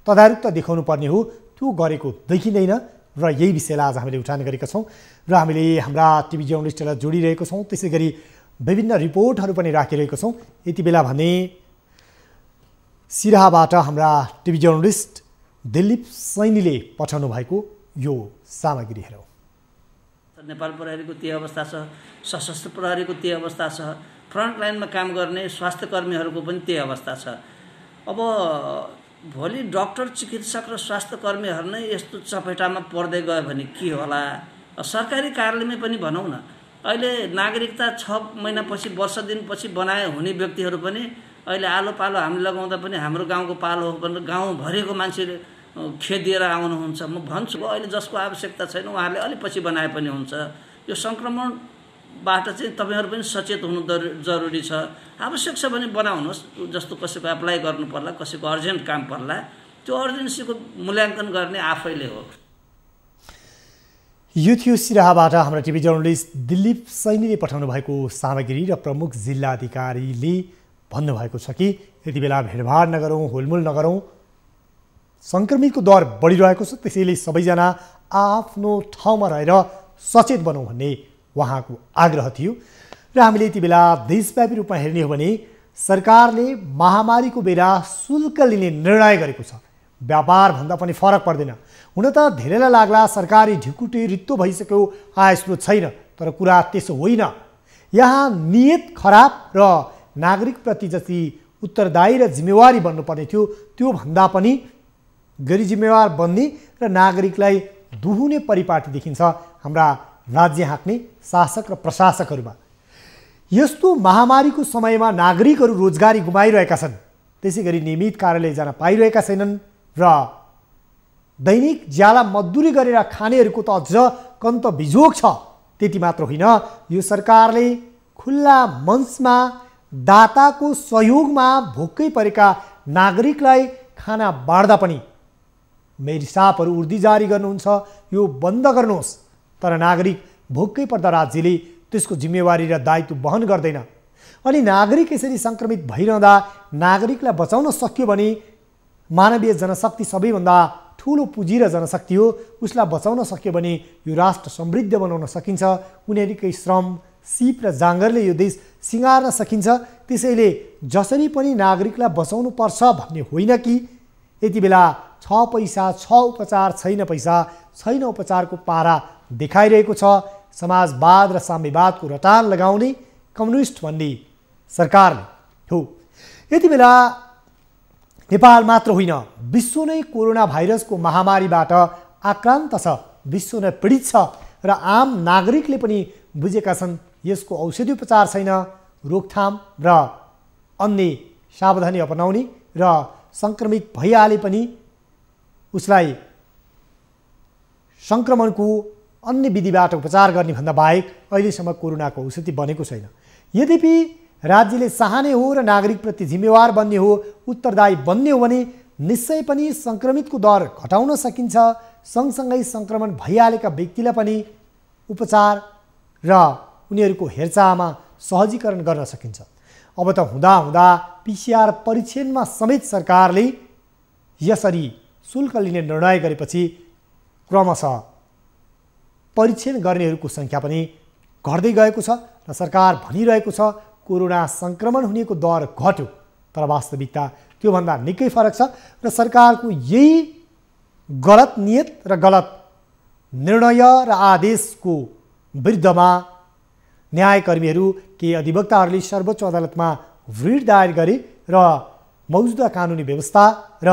तदारुकता देखाउनु पर्ने हो त्यो गरेको देखिँदैन र यही विषयलाई आज हामीले उठान गरेका छौँ र हामीले हाम्रा टिभी जर्नलिस्टलाई जोडिरहेको छौँ। त्यसै गरी विभिन्न रिपोर्टहरू पनि राखिरहेको छौँ। यति बेला भने सिराहाबाट हाम्रा टिभी जर्नलिस्ट दिलीप सैनीले पठाउनु भएको यो सामग्री हेरौँ। नेपाल प्रहरीको त्यही अवस्था छ, सशस्त्र प्रहरीको त्यही अवस्था छ, फ्रन्ट लाइनमा काम गर्ने स्वास्थ्य कर्मीहरूको पनि त्यही अवस्था छ। अब भोलि डाक्टर, चिकित्सक र स्वास्थ्य कर्मीहरू नै यस्तो चपेटामा पर्दै गयो भने के होला? सरकारी कार्यालयमै पनि भनौँ न, अहिले नागरिकता 6 महिनापछि वर्ष दिनपछि बनाए हुने व्यक्तिहरू पनि अहिले आलो पालो हामीले लगाउँदा पनि हाम्रो गाउँको पालो हो भनेर गाउँभरिको मान्छेले खेदिएर आउनुहुन्छ। म भन्छु अहिले जसको आवश्यकता छैन उहाँहरूले अलि पछि बनाए पनि हुन्छ। यो सङ्क्रमणबाट चाहिँ तपाईँहरू पनि सचेत हुनु जरुरी छ। आवश्यक छ भने बनाउनुहोस्, जस्तो कसैको एप्लाई गर्नु पर्ला, कसैको अर्जेन्ट काम पर्ला, त्यो अर्जेन्सीको मूल्याङ्कन गर्ने आफैले हो। यो थियो सिराहाबाट हाम्रा टिभी जर्नलिस्ट दिलीप सैनीले पठाउनु भएको सामग्री र प्रमुख जिल्ला अधिकारीले भन्नुभएको छ कि यति बेला भिडभाड नगरौँ, हुलमुल नगरौँ, सङ्क्रमितको दर बढिरहेको छ, त्यसैले सबैजना आफ्नो ठाउँमा रहेर सचेत बनौँ भन्ने उहाँको आग्रह थियो। र हामीले यति बेला देशव्यापी रूपमा हेर्ने हो भने सरकारले महामारीको बेला शुल्क लिने निर्णय गरेको छ। व्यापारभन्दा पनि फरक पर्दैन। हुन त धेरैलाई लाग्ला सरकारी ढिकुटी रित्तो भइसक्यो, आय स्रोत छैन, तर कुरा त्यसो होइन। यहाँ नियत खराब र नागरिकप्रति जति उत्तरदायी र जिम्मेवारी बन्नुपर्ने थियो त्यो भन्दा पनि गैर जिम्मेवार बन्ने र नागरिकलाई दुहुने परिपाटी देखिन्छ हाम्रा राज्य हाँक्ने शासक र प्रशासकहरूमा। यस्तो महामारीको समयमा नागरिकहरू रोजगारी गुमाइरहेका छन्, त्यसै गरी नियमित कार्यालय जान पाइरहेका छैनन् र दैनिक ज्याला मजदुरी गरेर खानेहरूको त अझ कन्त बिजोग छ। त्यति मात्र होइन, यो सरकारले खुल्ला मञ्चमा दाताको सहयोगमा भोकै परेका नागरिकलाई खाना बाँड्दा पनि मेरिसापहरू उर्दी जारी गर्नुहुन्छ। यो बन्द गर्नुहोस्। तर नागरिक भोकै पर्दा राज्यले त्यसको जिम्मेवारी र दायित्व वहन गर्दैन। अनि नागरिक यसरी सङ्क्रमित भइरहँदा नागरिकलाई बचाउन सक्यो भने मानवीय जनशक्ति सबैभन्दा ठुलो पुँजी र जनशक्ति हो, उसलाई बचाउन सक्यो भने यो राष्ट्र समृद्ध बनाउन सकिन्छ। उनीहरूकै श्रम, सिप र जाँगरले यो देश सिँगार्न सकिन्छ। त्यसैले जसरी पनि नागरिकलाई बचाउनु पर्छ भन्ने होइन कि यति बेला 6 पैसा 6 उपचार, छैन पैसा छैन उपचारको पारा देखाइरहेको छ। समाजवाद र साम्यवादको रटान लगाउने कम्युनिस्ट भन्ने सरकारले हो। यति बेला नेपाल मात्र होइन, विश्व नै कोरोना भाइरसको महामारीबाट आक्रान्त छ, विश्व नै पीडित छ र आम नागरिकले पनि बुझेका छन् यसको औषधि उपचार छैन। रोकथाम र अन्य सावधानी अपनाउने र सङ्क्रमित भइहाले पनि उसलाई सङ्क्रमणको अन्य विधिबाट उपचार गर्ने भन्दा बाहेक अहिलेसम्म कोरोनाको औषधि बनेको छैन। यद्यपि राज्यले चाहने हो र नागरिकप्रति जिम्मेवार बन्ने हो, उत्तरदायी बन्ने हो भने निश्चय पनि सङ्क्रमितको दर घटाउन सकिन्छ। सँगसँगै सङ्क्रमण भइहालेका व्यक्तिलाई पनि उपचार र उनीहरूको हेरचाहमा सहजीकरण गर्न सकिन्छ। अब त हुँदा PCR परीक्षणमा समेत सरकारले यसरी शुल्क लिने निर्णय गरेपछि क्रमशः परीक्षण गर्नेहरूको सङ्ख्या पनि घट्दै गएको छ र सरकार भनिरहेको छ कोरोना सङ्क्रमण हुनेको दर घट्यो, तर वास्तविकता त्योभन्दा निकै फरक छ र सरकारको यही गलत नियत र गलत निर्णय र आदेशको विरुद्धमा न्यायकर्मीहरू, केही अधिवक्ताहरूले सर्वोच्च अदालतमा रिट दायर गरे र मौजुदा कानुनी व्यवस्था र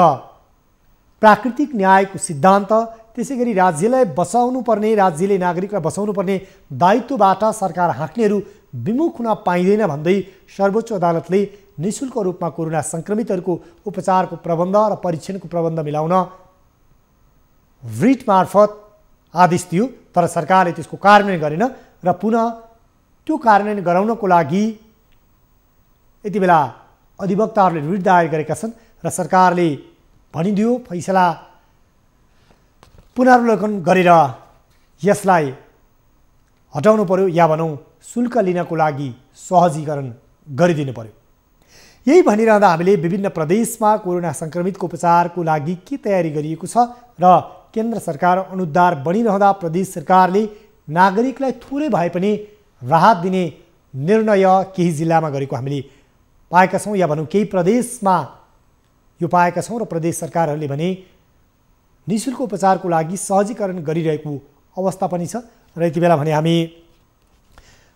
प्राकृतिक न्यायको सिद्धान्त त्यसैगरी राज्यलाई बचाउनुपर्ने, राज्यले नागरिकलाई बचाउनुपर्ने दायित्वबाट सरकार हाँक्नेहरू विमुख हुन पाइँदैन भन्दै सर्वोच्च अदालतले निःशुल्क रूपमा कोरोना सङ्क्रमितहरूको उपचारको प्रबन्ध र परीक्षणको प्रबन्ध मिलाउन रिट मार्फत आदेश दियो। तर सरकारले त्यसको कार्यान्वयन गरेन र पुनः त्यो कार्यान्वयन गराउनको लागि यति बेला अधिवक्ताहरूले रिट दायर गरेका छन् र सरकारले भनिदियो फैसला पुनरावलोकन गरेर यसलाई हटाउनु पर्यो या भनौँ शुल्क लिनको लागि सहजीकरण गरिदिनु पर्यो। यही भनिरहँदा हामीले विभिन्न प्रदेशमा कोरोना सङ्क्रमितको उपचारको लागि के तयारी गरिएको छ र केन्द्र सरकार अनुदार बनिरहँदा प्रदेश सरकारले नागरिकलाई थोरै भए पनि राहत दिने निर्णय केही जिल्लामा गरेको हामीले पाएका छौँ या भनौँ केही प्रदेशमा यो पाएका छौँ र प्रदेश सरकारहरूले भने निःशुल्क उपचारको लागि सहजीकरण गरिरहेको अवस्था पनि छ। र यति बेला भने हामी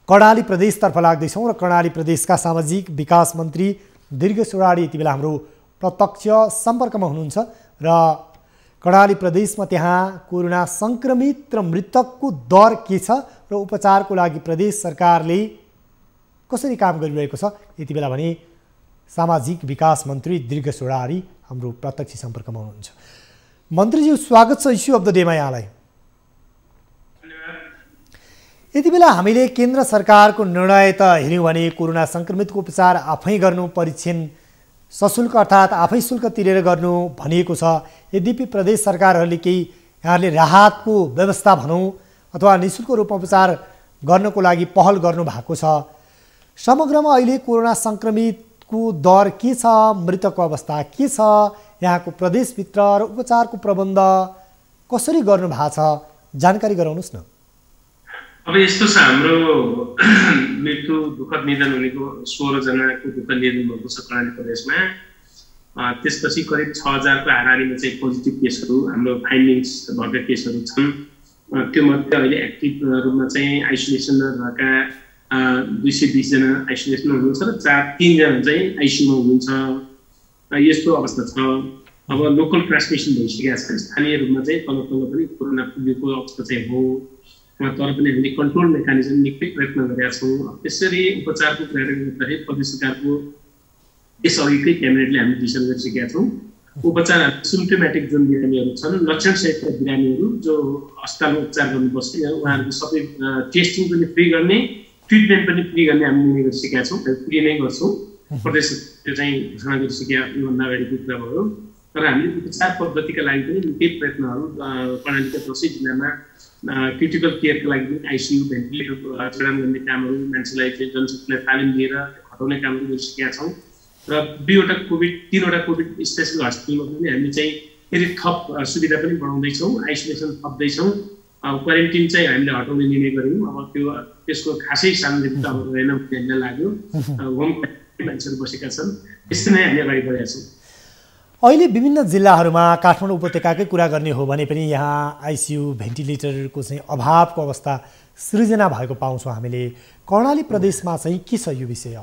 कर्णाली प्रदेशतर्फ लाग्दैछौँ र कर्णाली प्रदेशका सामाजिक विकास मन्त्री दीर्घ सोढाडी यति बेला हाम्रो प्रत्यक्ष सम्पर्कमा हुनुहुन्छ र कर्णाली प्रदेशमा त्यहाँ कोरोना सङ्क्रमित र मृतकको दर के छ र उपचारको लागि प्रदेश सरकारले कसरी काम गरिरहेको छ यति बेला भने सामाजिक विकास मन्त्री दीर्घ सोढाडी हाम्रो प्रत्यक्ष सम्पर्कमा हुनुहुन्छ। मन्त्रीज्यू स्वागत छ इस्यु अफ द डेमा यहाँलाई। यति बेला हामीले केन्द्र सरकारको निर्णय त हेऱ्यौँ भने कोरोना सङ्क्रमितको उपचार आफै गर्नु, परीक्षण सशुल्क अर्थात् आफै शुल्क तिरेर गर्नु भनिएको छ। यद्यपि प्रदेश सरकारहरूले केही यहाँले राहतको व्यवस्था भनौँ अथवा निःशुल्क रूपमा उपचार गर्नको लागि पहल गर्नु भएको छ। समग्रमा अहिले कोरोना सङ्क्रमितको दर के छ, मृतकको अवस्था के छ, यहाँको प्रदेशभित्र र उपचारको प्रबन्ध कसरी गर्नु भएको छ जानकारी गराउनुहोस् न। अब यस्तो छ, हाम्रो मृत्यु दुःखद निधन हुनेको 16 जनाको दुःखद निधन भएको छ कर्णाली प्रदेशमा। त्यसपछि करिब 6000 को हाराहारीमा चाहिँ पोजिटिभ केसहरू हाम्रो फाइन्डिङ्स भएका केसहरू छन्। त्यो मध्ये अहिले एक्टिभ रूपमा चाहिँ आइसोलेसनमा रहेका 220 जना आइसोलेसनमा हुनुहुन्छ र 3 जना चाहिँ आइसियुमा हुनुहुन्छ। यस्तो अवस्था छ। अब लोकल ट्रान्समिसन भइसकेको छ, स्थानीय रूपमा चाहिँ तल पनि कोरोना पुगेको अवस्था चाहिँ हो, तर पनि हामीले कन्ट्रोल मेकानिजम निकै प्रयत्न गरेका छौँ। त्यसरी उपचारको प्रयास गर्दाखेरि प्रदेश सरकारको यसअघिकै क्याबिनेटले हामीले डिसिसन गरिसकेका छौँ। उपचार सिम्प्टोमेटिक जुन बिरामीहरू छन्, लक्षणसहितका बिरामीहरू जो अस्पतालमा उपचार गर्नुपर्छ, उहाँहरूको सबै टेस्टिङ पनि फ्री गर्ने, ट्रिटमेन्ट पनि फ्री गर्ने हामी निर्णय गरिसकेका छौँ। फ्री नै गर्छौँ, प्रदेश त्यो चाहिँ घोषणा गरिसकेका योभन्दा अगाडिको कुरा भयो। तर हामीले उपचार पद्धतिका लागि पनि निकै प्रयत्नहरू कर्णालीका 10 जिल्लामा क्रिटिकल केयरका लागि पनि आइसियु भेन्टिलेटर जडान गर्ने कामहरू, मान्छेलाई चाहिँ जनशक्तिलाई तालिम दिएर हटाउने कामहरू गरिसकेका छौँ। र 3वटा कोभिड स्पेसल हस्पिटलमा पनि हामीले चाहिँ फेरि थप सुविधा पनि बढाउँदैछौँ, आइसोलेसन थप्दैछौँ। क्वारेन्टिन चाहिँ हामीले हटाउने निर्णय गऱ्यौँ। अब त्यसको खासै सामग्रिकता अब रहेन भन्ने लाग्यो। होम मान्छेहरू बसेका छन्, त्यस्तै नै हामी अगाडि बढेका छौँ। अहिले विभिन्न जिल्लाहरूमा काठमाडौँ उपत्यकाकै कुरा गर्ने हो भने पनि यहाँ आइसियु भेन्टिलेटरको चाहिँ अभावको अवस्था सृजना भएको पाउँछौँ हामीले। कर्णाली प्रदेशमा चाहिँ के छ यो विषय?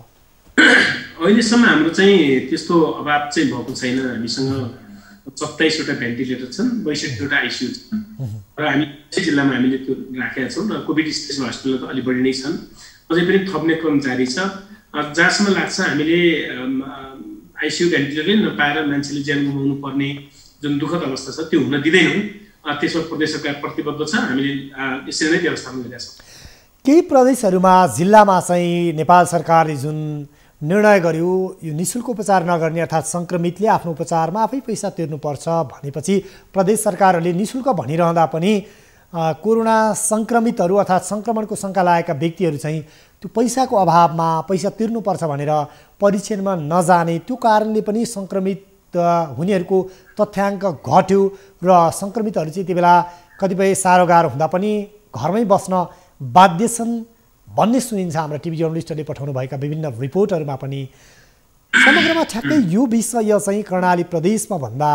अहिलेसम्म हाम्रो चाहिँ त्यस्तो अभाव चाहिँ भएको छैन। हामीसँग 27वटा भेन्टिलेटर छन्, 62वटा आइसियु छन् र हामी जिल्लामा हामीले त्यो राखेका छौँ। र कोभिड स्पेसल हस्पिटल त अलि बढी नै छन्, अझै पनि थप्ने क्रम जारी छ। जहाँसम्म लाग्छ हामीले आइसियु भेन्टिलेटरै नपाएर मान्छेले ज्यान गुमाउनु पर्ने जुन दुःखद अवस्था छ त्यो हुन दिँदैनौँ। त्यसमा प्रदेश सरकार प्रतिबद्ध छ, हामीले यसरी नै व्यवस्थापन गरेका छौँ। केही प्रदेशहरूमा जिल्लामा चाहिँ नेपाल सरकारले जुन निर्णय गर्यो यो निःशुल्क उपचार नगर्ने अर्थात् सङ्क्रमितले आफ्नो उपचारमा आफै पैसा तिर्नुपर्छ भनेपछि प्रदेश सरकारहरूले निःशुल्क भनिरहँदा पनि कोरोना सङ्क्रमितहरू अर्थात् सङ्क्रमणको शङ्का लागेका व्यक्तिहरू चाहिँ त्यो पैसाको अभावमा पैसा तिर्नुपर्छ भनेर परीक्षणमा नजाने, त्यो कारणले पनि सङ्क्रमित हुनेहरूको तथ्याङ्क घट्यो र सङ्क्रमितहरू चाहिँ यति बेला कतिपय साह्रो गाह्रो हुँदा पनि घरमै बस्न बाध्य छन् भन्ने सुनिन्छ। हाम्रा टिभी जर्नलिस्टहरूले पठाउनुभएका विभिन्न रिपोर्टहरूमा पनि समग्रमा ठ्याक्कै यो विषय चाहिँ कर्णाली प्रदेशमा भन्दा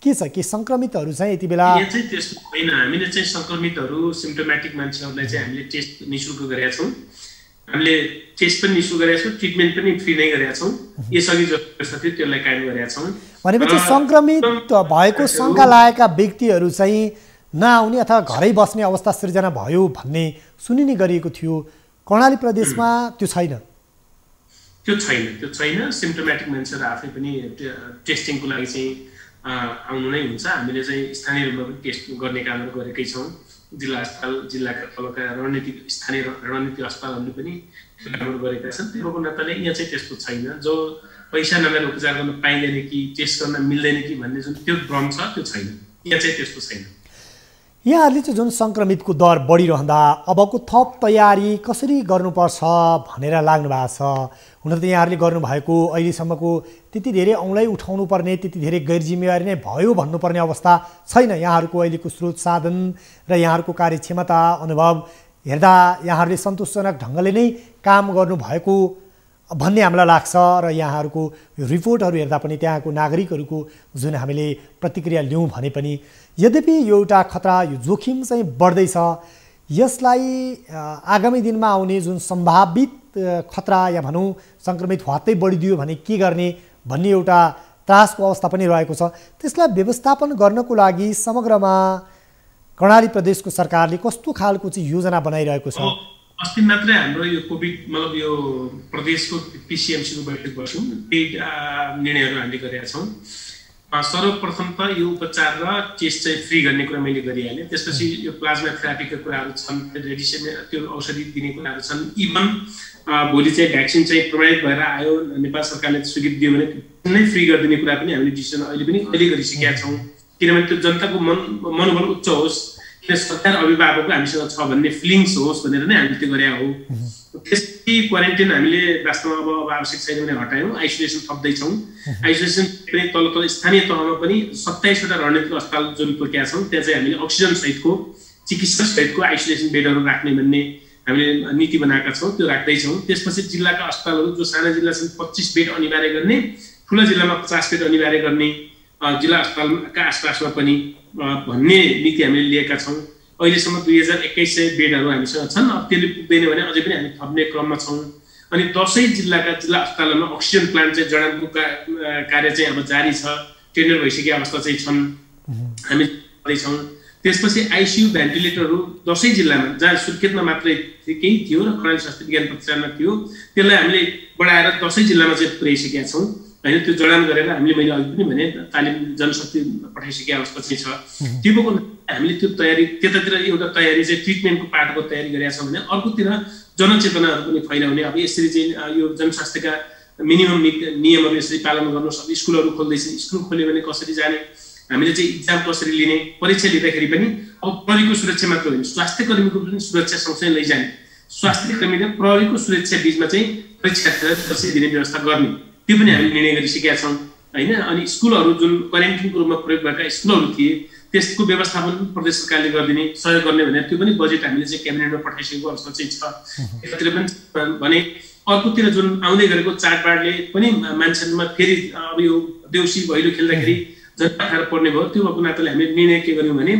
के छ कि सङ्क्रमितहरू चाहिँ यति बेला चाहिँ त्यस्तो होइन। हामीले चाहिँ सङ्क्रमितहरू सिम्प्टोमेटिक मान्छेहरूलाई चाहिँ हामीले टेस्ट निःशुल्क गरेका छौँ। हामीले टेस्ट पनि निःशुल्क गरेका छौँ, ट्रिटमेन्ट पनि फ्री नै गरेका छौँ। यसअघि जो व्यवस्था थियो त्यसलाई कायम गरेका छौँ। भनेपछि सङ्क्रमित भएको शङ्का लागेका व्यक्तिहरू चाहिँ नआउने अथवा घरै बस्ने अवस्था सिर्जना भयो भन्ने सुनिने गरिएको थियो। कर्णाली प्रदेशमा त्यो छैन। त्यो छैन। सिम्प्टोमेटिक मान्छेहरू आफै पनि टेस्टिङको लागि चाहिँ आउनु नै हुन्छ। हामीले चाहिँ स्थानीय रूपमा पनि टेस्ट गर्ने कामहरू गरेकै छौँ। जिल्ला अस्पताल, जिल्लाका तलका स्थानीय रणनीतिक अस्पतालहरूले पनि कामहरू गरेका छन्। त्यो नाताले यहाँ चाहिँ त्यस्तो छैन। जो पैसा नगरेर उपचार गर्न पाइँदैन कि टेस्ट गर्न मिल्दैन कि भन्ने जुन त्यो भ्रम छ त्यो छैन। यहाँ चाहिँ त्यस्तो छैन। यहाँहरूले चाहिँ जुन सङ्क्रमितको दर बढिरहँदा अबको थप तयारी कसरी गर्नुपर्छ भनेर लाग्नु भएको छ। हुन त यहाँहरूले गर्नुभएको अहिलेसम्मको त्यति धेरै औँलै उठाउनु पर्ने, त्यति धेरै गैर जिम्मेवारी नै भयो भन्नुपर्ने अवस्था छैन। यहाँहरूको अहिलेको स्रोत साधन र यहाँहरूको कार्यक्षमता अनुभव हेर्दा यहाँहरूले सन्तोषजनक ढङ्गले नै काम गर्नुभएको भन्ने हामीलाई लाग्छ। र यहाँहरूको रिपोर्टहरू हेर्दा पनि त्यहाँको नागरिकहरूको जुन हामीले प्रतिक्रिया लियौँ भने पनि, यद्यपि यो एउटा खतरा, यो जोखिम चाहिँ बढ्दैछ। यसलाई आगामी दिनमा आउने जुन सम्भावित खतरा या भनौँ सङ्क्रमित हत्तै बढिदियो भने के गर्ने भन्ने एउटा त्रासको अवस्था पनि रहेको छ। त्यसलाई व्यवस्थापन गर्नको लागि समग्रमा कर्णाली प्रदेशको सरकारले कस्तो खालको चाहिँ योजना बनाइरहेको छ? अस्ति मात्रै हाम्रो यो कोभिड मतलब यो प्रदेशको पिसिएमसीको बैठक बस्यौँ। त्यही निर्णयहरू हामीले गरेका छौँ। सर्वप्रथम त यो उपचार र टेस्ट चाहिँ फ्री गर्ने कुरा मैले गरिहालेँ। त्यसपछि यो प्लाज्मा थेरापीका कुराहरू छन्, रेडिसन त्यो औषधि दिने कुराहरू छन्। इभन भोलि चाहिँ भ्याक्सिन चाहिँ प्रमाणित भएर आयो, नेपाल सरकारले स्वीकृति दियो भने नै फ्री गरिदिने कुरा पनि हामीले डिसिसन अहिले गरिसकेका छौँ। किनभने त्यो जनताको मनोबल उच्च होस्, किन सरकार अभिभावकको हामीसँग छ भन्ने फिलिङ्स होस् भनेर नै हामीले त्यो गरे हो। त्यसपछि क्वारेन्टाइन हामीले वास्तवमा अब आवश्यक छैन भने हटायौँ। आइसोलेसन थप्दैछौँ। आइसोलेसन पनि तल स्थानीय तहमा पनि 27वटा रणनीतिक अस्पताल जुन तोकेका छौँ त्यहाँ चाहिँ हामीले अक्सिजन सहितको, चिकित्सक सहितको आइसोलेसन बेडहरू राख्ने भन्ने हामीले नीति बनाएका छौँ। त्यो राख्दैछौँ। त्यसपछि जिल्लाका अस्पतालहरू जो साना जिल्ला छन् 25 बेड अनिवार्य गर्ने, ठुला जिल्लामा 50 बेड अनिवार्य गर्ने, जिल्ला अस्पतालका आसपासमा पनि भन्ने नीति हामीले लिएका छौँ। अहिलेसम्म 2100 बेडहरू हामीसँग छन्। अब त्यसले पुग्दैन भने अझै पनि हामी थप्ने क्रममा छौँ। अनि 10 जिल्लाका जिल्ला अस्पतालमा अक्सिजन प्लान्ट चाहिँ जडानको कार्य चाहिँ अब जारी छ। टेन्डर भइसकेको अवस्था चाहिँ छन्, हामी गर्दैछौँ। त्यसपछि आइसियु भेन्टिलेटरहरू 10 जिल्लामा, जहाँ सुर्खेतमा मात्रै केही थियो र कर्णाली स्वास्थ्य विज्ञान प्रतिष्ठानमा थियो, त्यसलाई हामीले बढाएर 10 जिल्लामा चाहिँ पुर्याइसकेका छौँ। होइन, त्यो जडान गरेर हामीले, मैले अघि पनि भने तालिम जनशक्ति पठाइसकेको अवस्था चाहिँ छ। त्यो हामीले त्यो तयारी, त्यतातिर एउटा तयारी चाहिँ ट्रिटमेन्टको पार्टको तयारी गरेका छौँ भने अर्कोतिर जनचेतनाहरू पनि फैलाउने। अब यसरी चाहिँ यो जनस्वास्थ्यका मिनिमम नियमहरू यसरी पालन गर्नुहोस्। अब स्कुलहरू खोल्दैछन्, स्कुल खोल्यो भने कसरी जाने, हामीले चाहिँ इक्जाम कसरी लिने, परीक्षा लिँदाखेरि पनि अब प्रहरीको सुरक्षा मात्र होइन, स्वास्थ्य कर्मीको पनि सुरक्षा सँगसँगै लैजाने, स्वास्थ्य कर्मी र प्रहरीको सुरक्षा बिचमा चाहिँ परीक्षा कसरी दिने व्यवस्था गर्ने, त्यो पनि हामीले निर्णय गरिसकेका छौँ। होइन, अनि स्कुलहरू जुन क्वारेन्टाइनको रूपमा प्रयोग भएका स्कुलहरू थिए त्यसको व्यवस्थापन प्रदेश सरकारले गरिदिने, सहयोग गर्ने भनेर त्यो पनि बजेट हामीले चाहिँ क्याबिनेटमा पठाइसकेको अवस्था चाहिँ छ। यतातिर पनि भने अर्कोतिर जुन आउँदै गरेको चाडबाडले पनि मान्छेहरूमा फेरि अब यो देउसी भैलो खेल्दाखेरि जनताखार पर्ने भयो। त्यो भएको नाताले हामीले निर्णय के गर्यौँ भने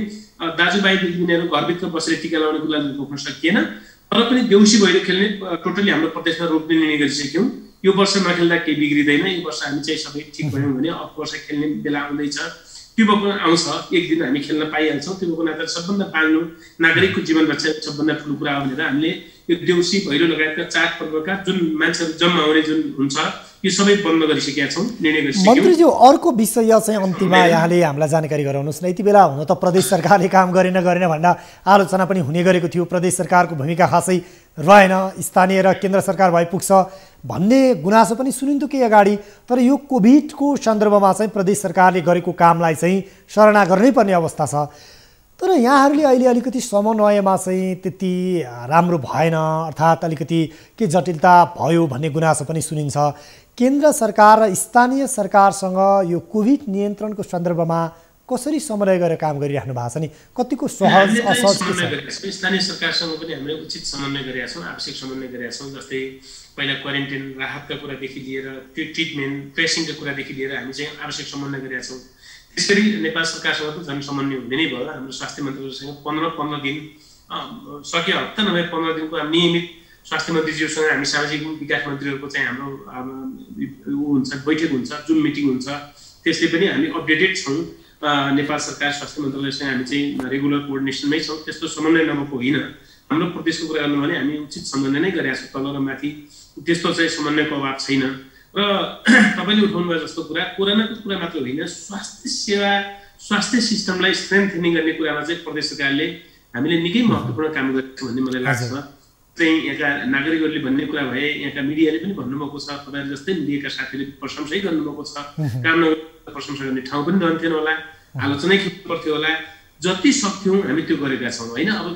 दाजुभाइ दिदीबहिनीहरू घरभित्र बसेर टिका लगाउने कुरा रोक्न सकिएन, तर पनि देउसी भैलो खेल्ने टोटली हाम्रो प्रदेशमा रोक्ने निर्णय गरिसक्यौँ। यो वर्ष नखेल्दा केही बिग्रिँदैन। यो वर्ष हामी चाहिँ सबै ठिक भयौँ भने अर्को वर्ष खेल्ने बेला आउँदैछ, त्यो भएको आउँछ, एक दिन हामी खेल्न पाइहाल्छौँ। त्यो भएको नाताले सबभन्दा बाँड्नु नागरिकको जीवन रक्षा सबभन्दा ठुलो कुरा हो भनेर हामीले यो देउसी भैलो लगायतका चाडपर्वका जुन मान्छेहरू जम्मा आउने जुन हुन्छ यो सबै बन्द गरिसकेका छौँ, निर्णय गरिसक्यौँ। मन्त्रीज्यू, अर्को विषय चाहिँ अन्तिममा यहाँले हामीलाई जानकारी गराउनुहोस् न। यति बेला हुन त प्रदेश सरकारले काम गरेन भन्दा आलोचना पनि हुने गरेको थियो। प्रदेश सरकारको भूमिका खासै रहेन, स्थानीय र केन्द्र सरकार भए पुग्छ भन्ने गुनासो पनि सुनिन्थ्यो केही अगाडि। तर यो कोभिडको सन्दर्भमा चाहिँ प्रदेश सरकारले गरेको कामलाई चाहिँ सराहना गर्नै पर्ने अवस्था छ। तर यहाँहरूले अहिले अलिकति समन्वयमा चाहिँ त्यति राम्रो भएन, अर्थात् अलिकति के जटिलता भयो भन्ने गुनासो पनि सुनिन्छ। केन्द्र सरकार र स्थानीय सरकारसँग यो कोभिड नियन्त्रणको सन्दर्भमा कसरी समन्वय गरेर काम गरिराख्नु भएको छ नि? कतिको सहज असहज के छ? स्थानीय सरकारसँग पनि हामीले उचित समन्वय गरेका छौँ, आवश्यक समन्वय गरेका छौँ। जस्तै पहिला क्वारेन्टाइन राहतका कुरादेखि लिएर ट्रिटमेन्ट ट्रेसिङका कुरादेखि लिएर हामी चाहिँ आवश्यक समन्वय गरेका छौँ। त्यसरी नेपाल सरकारसँग त झन् समन्वय हुँदै नै भयो। हाम्रो स्वास्थ्य मन्त्रीसँग 15 दिन सक्यो, हप्ता नभए 15 दिनको नियमित स्वास्थ्य मन्त्रीज्यूसँग हामी सामाजिक विकास मन्त्रीहरूको चाहिँ हाम्रो हुन्छ, बैठक हुन्छ, जुम मिटिङ हुन्छ। त्यसले पनि हामी अपडेटेड छौँ। नेपाल सरकार स्वास्थ्य मन्त्रालयसँग हामी चाहिँ रेगुलर कोअर्डिनेसनमै छौँ, त्यस्तो समन्वय नभएको होइन। हाम्रो प्रदेशको कुरा गर्नु भने हामी उचित समन्वय नै गरेका छौँ, तल र माथि त्यस्तो चाहिँ समन्वयको अभाव छैन। र तपाईँले उठाउनु भयो जस्तो कुरा कोरोनाको कुरा मात्र होइन, स्वास्थ्य सेवा स्वास्थ्य सिस्टमलाई स्ट्रेन्थनिङ गर्ने कुरामा चाहिँ प्रदेश सरकारले हामीले निकै महत्त्वपूर्ण काम गरेको छ भन्ने मलाई लाग्छ। चाहिँ यहाँका नागरिकहरूले भन्ने कुरा भए, यहाँका मिडियाले पनि भन्नुभएको छ, तपाईँहरू जस्तै मिडियाका साथीहरूले प्रशंसै गर्नुभएको छ, काम नगर्दा प्रशंसा गर्ने ठाउँ पनि रहन्थेन होला, आलोचनै खेल्नु पर्थ्यो होला। जति सक्थ्यौँ हामी त्यो गरेका छौँ होइन। अब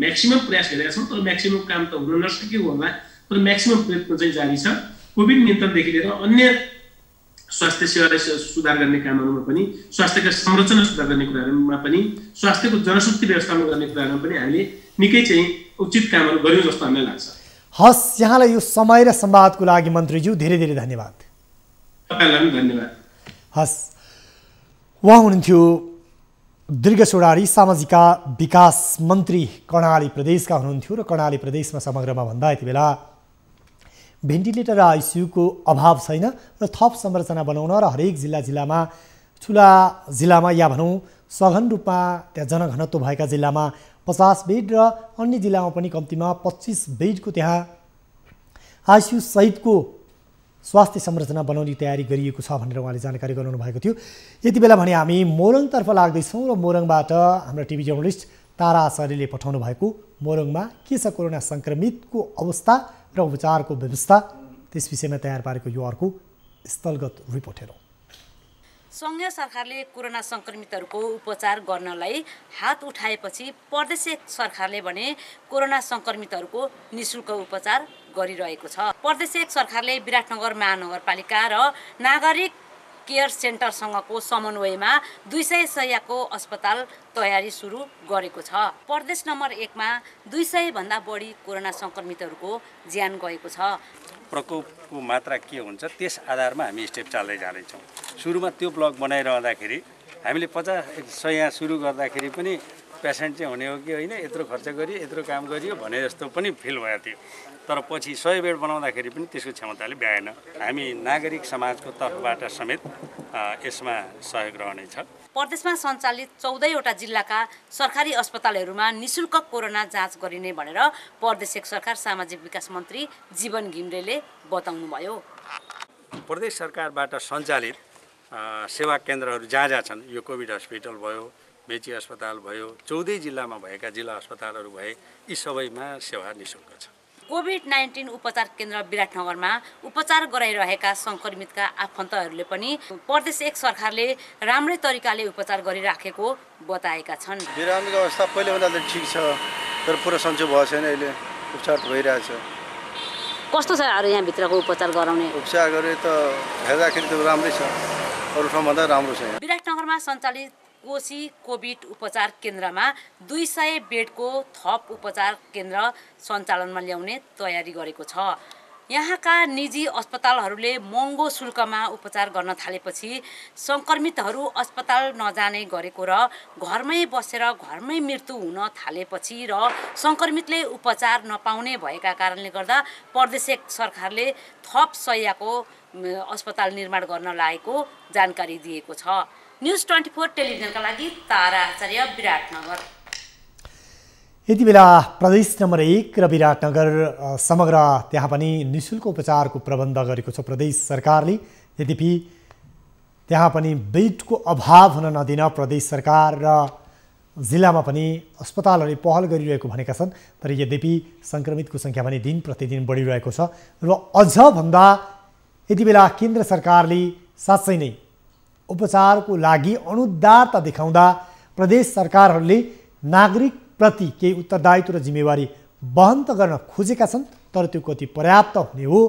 म्याक्सिमम प्रयास गरेका छौँ, तर म्याक्सिमम काम त हुन नसकेको होला, तर म्याक्सिमम प्रयत्न चाहिँ जारी छ। कोभिड नियन्त्रणदेखि लिएर अन्य स्वास्थ्य सेवालाई सुधार गर्ने कामहरूमा पनि, स्वास्थ्यका संरचना सुधार गर्ने कुराहरूमा पनि, स्वास्थ्यको जनशक्ति व्यवस्थापन गर्ने कुराहरूमा पनि हामीले निकै चाहिँ उचित कामहरू गर्यौँ जस्तो हामीलाई लाग्छ। हस्, यहाँलाई यो समय र संवादको लागि मन्त्रीज्यू धेरै धेरै धन्यवाद। तपाईँलाई पनि धन्यवाद। हस्, उहाँ हुनुहुन्थ्यो दीर्घ सोडारी सामाजिक विकास मन्त्री कर्णाली प्रदेशका हुनुहुन्थ्यो र कर्णाली प्रदेशमा समग्रमा भन्दा यति बेला भेन्टिलेटर र आइसियुको अभाव छैन र थप संरचना बनाउन र हरेक जिल्लामा ठुला जिल्लामा या भनौँ सघन रूपमा त्यहाँ जनघनत्व भएका जिल्लामा 50 बेड र अन्य जिल्लामा पनि कम्तीमा 25 बेडको त्यहाँ आइसियु सहितको स्वास्थ्य संरचना बनाउने तयारी गरिएको छ भनेर उहाँले जानकारी गराउनु भएको थियो। यति बेला भने हामी मोरङतर्फ लाग्दैछौँ र मोरङबाट हाम्रा टिभी जर्नलिस्ट तारा आचार्यले पठाउनु भएको मोरङमा के छ कोरोना सङ्क्रमितको अवस्था र उपचारको व्यवस्था, त्यस विषयमा तयार पारेको यो अर्को स्थलगत रिपोर्ट हेरौँ। सङ्घीय सरकारले कोरोना सङ्क्रमितहरूको उपचार गर्नलाई हात उठाएपछि प्रदेश सरकारले भने कोरोना सङ्क्रमितहरूको निःशुल्क उपचार गरिरहेको छ। प्रदेश सरकारले विराटनगर महानगरपालिका र नागरिक केयर सेन्टरसँगको समन्वयमा 200 शय्याको अस्पताल तयारी सुरु गरेको छ। प्रदेश नम्बर 1 मा 200 भन्दा बढी कोरोना सङ्क्रमितहरूको ज्यान गएको छ। प्रकोपको मात्रा के हुन्छ त्यस आधारमा हामी स्टेप चाल्दै जाँदैछौँ। सुरुमा त्यो ब्लक बनाइरहँदाखेरि हामीले 50 शय्या सुरु गर्दाखेरि पनि पेसेन्ट चाहिँ हुने हो कि होइन, यत्रो खर्च गरियो यत्रो काम गरियो भने जस्तो पनि फिल भएको थियो। तर पछि 100 बेड बनाउँदाखेरि पनि त्यसको क्षमताले भ्याएन। हामी नागरिक समाजको तर्फबाट समेत यसमा सहयोग रहनेछ। प्रदेशमा सञ्चालित 14 वटा जिल्लाका सरकारी अस्पतालहरूमा निःशुल्क कोरोना जाँच गरिने भनेर प्रदेश सरकार सामाजिक विकास मन्त्री जीवन घिमिरेले बताउनुभयो। प्रदेश सरकारबाट सञ्चालित सेवा केन्द्रहरू जहाँ जहाँ छन्, यो कोभिड हस्पिटल भयो, मेची अस्पताल भयो, 14 जिल्लामा भएका जिल्ला अस्पतालहरू भए, यी सबैमा सेवा निःशुल्क छ। कोभिड-19 उपचार केन्द्र विराटनगरमा उपचार गराइरहेका सङ्क्रमितका आफन्तहरूले पनि प्रदेश सरकारले राम्रै तरिकाले उपचार गरिराखेको बताएका छन्। बिरामीको अवस्था पहिलेभन्दा त ठिक छ, तर पुरा सन्चो भएको छैन, अहिले उपचार भइरहेछ। कस्तो छ अरू यहाँभित्रको उपचार गराउने? उपचार गरे त हेर्दाखेरि त राम्रै छ, अरू ठाउँभन्दा राम्रो छ। विराटनगरमा सञ्चालित कोशी कोभिड उपचार केन्द्रमा 200 बेडको थप उपचार केन्द्र सञ्चालनमा ल्याउने तयारी गरेको छ। यहाँका निजी अस्पतालहरूले महँगो शुल्कमा उपचार गर्न थालेपछि सङ्क्रमितहरू अस्पताल नजाने गरेको र घरमै बसेर घरमै मृत्यु हुन थालेपछि र सङ्क्रमितले उपचार नपाउने भएका कारणले गर्दा प्रदेश सरकारले थप शय्याको अस्पताल निर्माण गर्न लागेको जानकारी दिएको छ। न्युज 24 टेलिभिजनका लागि तारा आचार्य, विराटनगर। यति बेला प्रदेश नम्बर 1 र विराटनगर समग्र त्यहाँ पनि निःशुल्क उपचारको प्रबन्ध गरेको छ प्रदेश सरकारले। यद्यपि त्यहाँ पनि बेडको अभाव हुन नदिन प्रदेश सरकार र जिल्लामा पनि अस्पतालहरूले पहल गरिरहेको भनेका छन्। तर यद्यपि सङ्क्रमितको सङ्ख्या पनि दिन प्रतिदिन बढिरहेको छ र अझ भन्दा यति बेला केन्द्र सरकारले साँच्चै नै उपचारको लागि अनुदारता देखाउँदा प्रदेश सरकारहरूले नागरिकप्रति केही उत्तरदायित्व र जिम्मेवारी वहन त गर्न खोजेका छन्, तर त्यो कति पर्याप्त हुने हो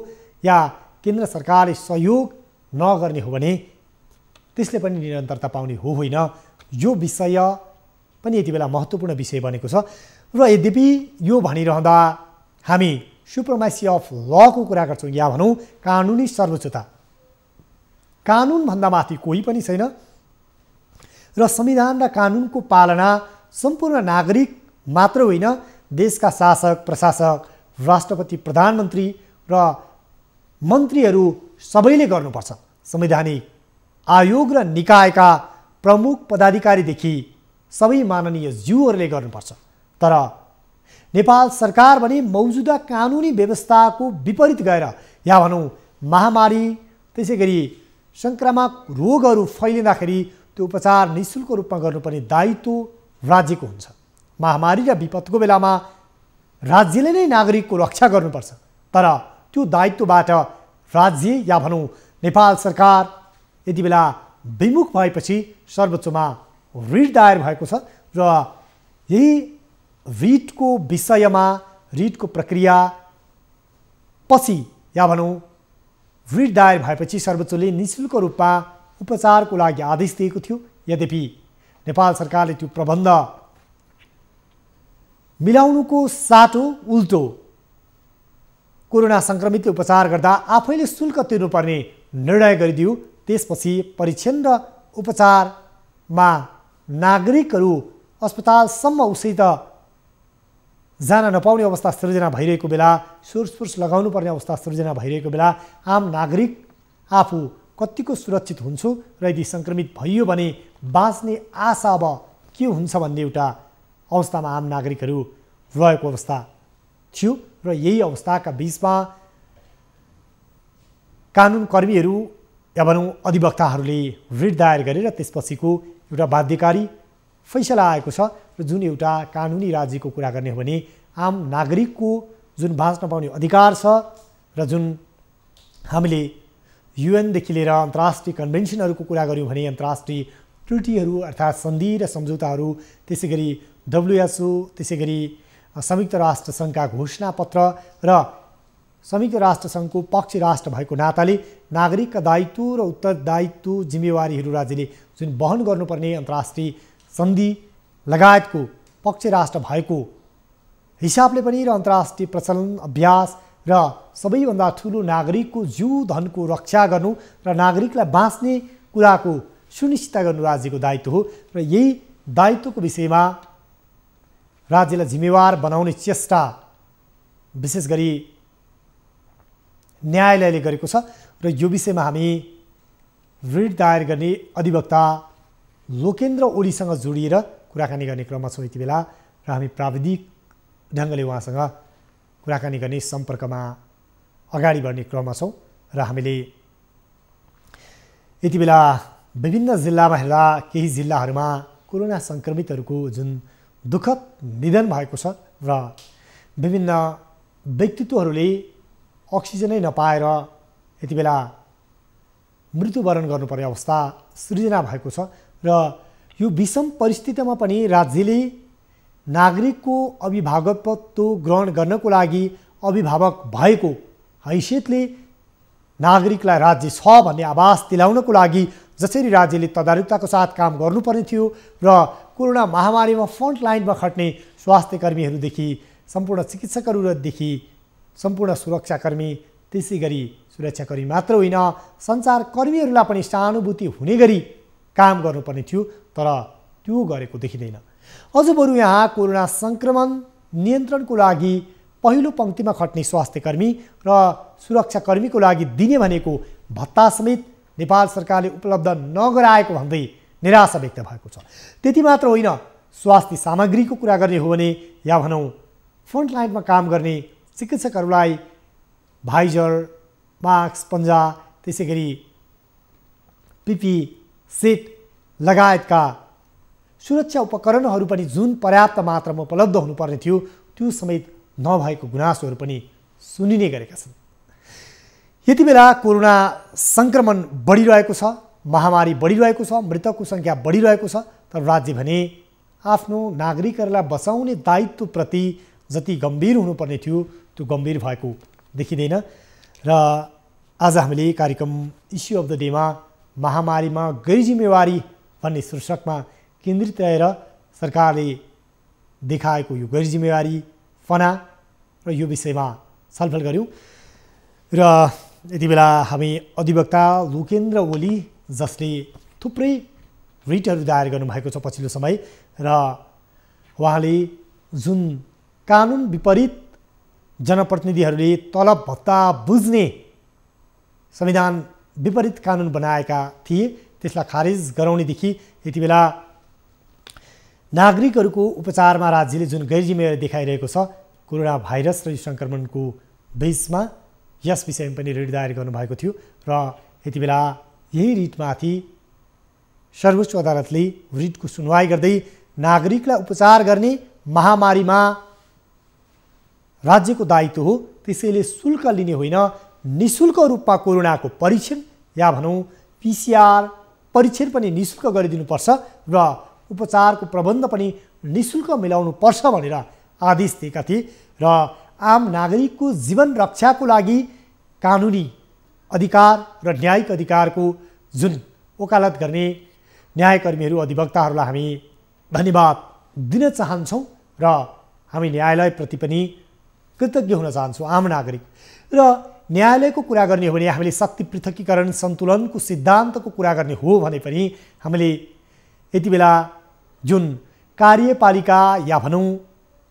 या केन्द्र सरकारले सहयोग नगर्ने हो भने त्यसले पनि निरन्तरता पाउने हो होइन, यो विषय पनि यति बेला महत्त्वपूर्ण विषय बनेको छ। र यद्यपि यो भनिरहँदा हामी सुप्रिमेसी अफ लको कुरा गर्छौँ या भनौँ कानुनी सर्वोच्चता। कानुनभन्दा माथि कोही पनि छैन र संविधान र कानुनको पालना सम्पूर्ण नागरिक मात्र होइन, देशका शासक, प्रशासक, राष्ट्रपति, प्रधानमन्त्री र मन्त्रीहरू सबैले गर्नुपर्छ। संवैधानिक आयोग र निकायका प्रमुख पदाधिकारीदेखि सबै माननीय ज्यूहरूले गर्नुपर्छ। तर नेपाल सरकार भने मौजुदा कानुनी व्यवस्थाको विपरीत गएर या भनौँ महामारी त्यसै गरी संक्रामक रोगहरू फैलिँदाखेरि त्यो उपचार निःशुल्क रूपमा गर्नुपर्ने दायित्व राज्यको हुन्छ। महामारी र विपदको बेलामा राज्यले नै नागरिकको रक्षा गर्नुपर्छ। तर त्यो दायित्वबाट राज्य या भनौँ नेपाल सरकार यति बेला विमुख भएपछि सर्वोच्चमा रिट दायर भएको छ र यही रिटको विषयमा रिटको प्रक्रिया पछि या भनौँ रिट दायर भएपछि सर्वोच्चले निःशुल्क रूपमा उपचारको लागि आदेश दिएको थियो। यद्यपि नेपाल सरकारले त्यो प्रबन्ध मिलाउनुको साटो उल्टो कोरोना संक्रमितले उपचार गर्दा आफैले शुल्क तिर्नुपर्ने निर्णय गरिदियो। त्यसपछि परीक्षण र उपचारमा नागरिकहरू अस्पतालसम्म उसैत जान नपाउने अवस्था सृजना भइरहेको बेला, सोर्सफोर्स लगाउनु पर्ने अवस्था सृजना भइरहेको बेला आम नागरिक आफू कतिको सुरक्षित हुन्छु र यदि सङ्क्रमित भइयो भने बाँच्ने आशा अब के हुन्छ भन्ने एउटा अवस्थामा आम नागरिकहरू रहेको अवस्था थियो। र यही अवस्थाका बिचमा कानुनकर्मीहरू या भनौँ अधिवक्ताहरूले रिट दायर गरेर त्यसपछिको एउटा बाध्यकारी फैसला आएको छ र जुन एउटा कानुनी राज्यको कुरा गर्ने हो भने आम नागरिकको जुन बाँच्न पाउने अधिकार छ र जुन हामीले युएनदेखि लिएर अन्तर्राष्ट्रिय कन्भेन्सनहरूको कुरा गऱ्यौँ भने अन्तर्राष्ट्रिय ट्रिटीहरू अर्थात् सन्धि र सम्झौताहरू, त्यसै गरी WHO, त्यसै गरी संयुक्त राष्ट्र सङ्घका घोषणापत्र र संयुक्त राष्ट्र सङ्घको पक्ष राष्ट्र भएको नाताले नागरिकका दायित्व र उत्तरदायित्व जिम्मेवारीहरू राज्यले जुन वहन गर्नुपर्ने अन्तर्राष्ट्रिय सन्धि लगायतको पक्ष राष्ट्र भएको हिसाबले पनि र अन्तर्राष्ट्रिय प्रचलन अभ्यास र सबैभन्दा ठुलो नागरिकको जीव धनको रक्षा गर्नु र नागरिकलाई बाँच्ने कुराको सुनिश्चित गर्नु राज्यको दायित्व हो। र यही दायित्वको विषयमा राज्यलाई जिम्मेवार बनाउने चेष्टा विशेष गरी न्यायालयले गरेको छ र यो विषयमा हामी रिट दायर गर्ने अधिवक्ता लोकेन्द्र ओलीसँग जोडिएर कुराकानी गर्ने क्रममा छौँ यति बेला र हामी प्राविधिक ढङ्गले उहाँसँग कुराकानी गर्ने सम्पर्कमा अगाडि बढ्ने क्रममा छौँ। र हामीले यति बेला विभिन्न जिल्लामा हेर्दा केही जिल्लाहरूमा कोरोना सङ्क्रमितहरूको जुन दुःखद निधन भएको छ र विभिन्न व्यक्तित्वहरूले अक्सिजनै नपाएर यति बेला मृत्युवरण गर्नुपर्ने अवस्था सृजना भएको छ। र यो विषम परिस्थितिमा पनि राज्यले नागरिकको अभिभावकत्व ग्रहण गर्नको लागि अभिभावक भएको हैसियतले नागरिकलाई राज्य छ भन्ने आभास दिलाउनको लागि जसरी राज्यले तदारुकताको साथ काम गर्नुपर्ने थियो र कोरोना महामारीमा फ्रन्ट लाइनमा खट्ने स्वास्थ्य कर्मीहरूदेखि सम्पूर्ण चिकित्सकहरूदेखि सम्पूर्ण सुरक्षाकर्मी, त्यसै गरी सुरक्षाकर्मी मात्र होइन सञ्चारकर्मीहरूलाई पनि सहानुभूति हुने गरी काम गर्नुपर्ने थियो, तर त्यो गरेको देखिँदैन। अझ बरु यहाँ कोरोना सङ्क्रमण नियन्त्रणको लागि पहिलो पङ्क्तिमा खट्ने स्वास्थ्यकर्मी र सुरक्षाकर्मीको लागि दिने भनेको भत्ता समेत नेपाल सरकारले उपलब्ध नगराएको भन्दै निराशा व्यक्त भएको छ। त्यति मात्र होइन, स्वास्थ्य सामग्रीको कुरा गर्ने हो भने या भनौँ फ्रन्ट लाइनमा काम गर्ने चिकित्सकहरूलाई भाइजर, मास्क, पन्जा, त्यसै गरी पिपी सेट लगायतका सुरक्षा उपकरणहरू पनि जुन पर्याप्त मात्रामा उपलब्ध हुनुपर्ने थियो त्यो समेत नभएको गुनासोहरू पनि सुनिने गरेका छन्। यति बेला कोरोना सङ्क्रमण बढिरहेको छ, महामारी बढिरहेको छ, मृतकको सङ्ख्या बढिरहेको छ, तर राज्य भने आफ्नो नागरिकहरूलाई बचाउने दायित्वप्रति जति गम्भीर हुनुपर्ने थियो त्यो गम्भीर भएको देखिँदैन। र आज हामीले कार्यक्रम इस्यु अफ द डेमा महामारीमा गैर जिम्मेवारी भन्ने शीर्षकमा केन्द्रित रहेर सरकारले देखाएको यो गैर जिम्मेवारी फना र यो विषयमा छलफल गऱ्यौँ। र यति बेला हामी अधिवक्ता लोकेन्द्र ओली जसले थुप्रै रिटहरू दायर गर्नुभएको छ पछिल्लो समय र उहाँले जुन कानुन विपरीत जनप्रतिनिधिहरूले तलब भत्ता बुझ्ने संविधान विपरीत कानुन बनाएका थिए त्यसलाई खारेज गराउनेदेखि यति बेला नागरिकहरूको उपचारमा राज्यले जुन गैरजिम्मेवारी देखाइरहेको छ कोरोना भाइरस र यो सङ्क्रमणको बीचमा, यस विषयमा पनि रिट दायर गर्नुभएको थियो र यति बेला यही रिटमाथि सर्वोच्च अदालतले रिटको सुनवाई गर्दै नागरिकलाई उपचार गर्ने महामारीमा राज्यको दायित्व हो, त्यसैले शुल्क लिने होइन, निःशुल्क रूपमा कोरोनाको परीक्षण या भनौँ PCR परीक्षण पनि निःशुल्क गरिदिनुपर्छ र उपचारको प्रबन्ध पनि निःशुल्क मिलाउनुपर्छ भनेर आदेश दिएका थिए र आम नागरिकको जीवन रक्षाको लागि कानुनी अधिकार र न्यायिक अधिकारको जुन वकालत गर्ने न्यायकर्मीहरू अधिवक्ताहरूलाई हामी धन्यवाद दिन चाहन्छौँ र हामी न्यायालयप्रति पनि कृतज्ञ हुन चाहन्छौँ आम नागरिक। र न्यायालयको कुरा गर्ने हो भने हामीले शक्ति पृथकीकरण सन्तुलनको सिद्धान्तको कुरा गर्ने हो भने पनि हामीले यति बेला जुन कार्यपालिका या भनौँ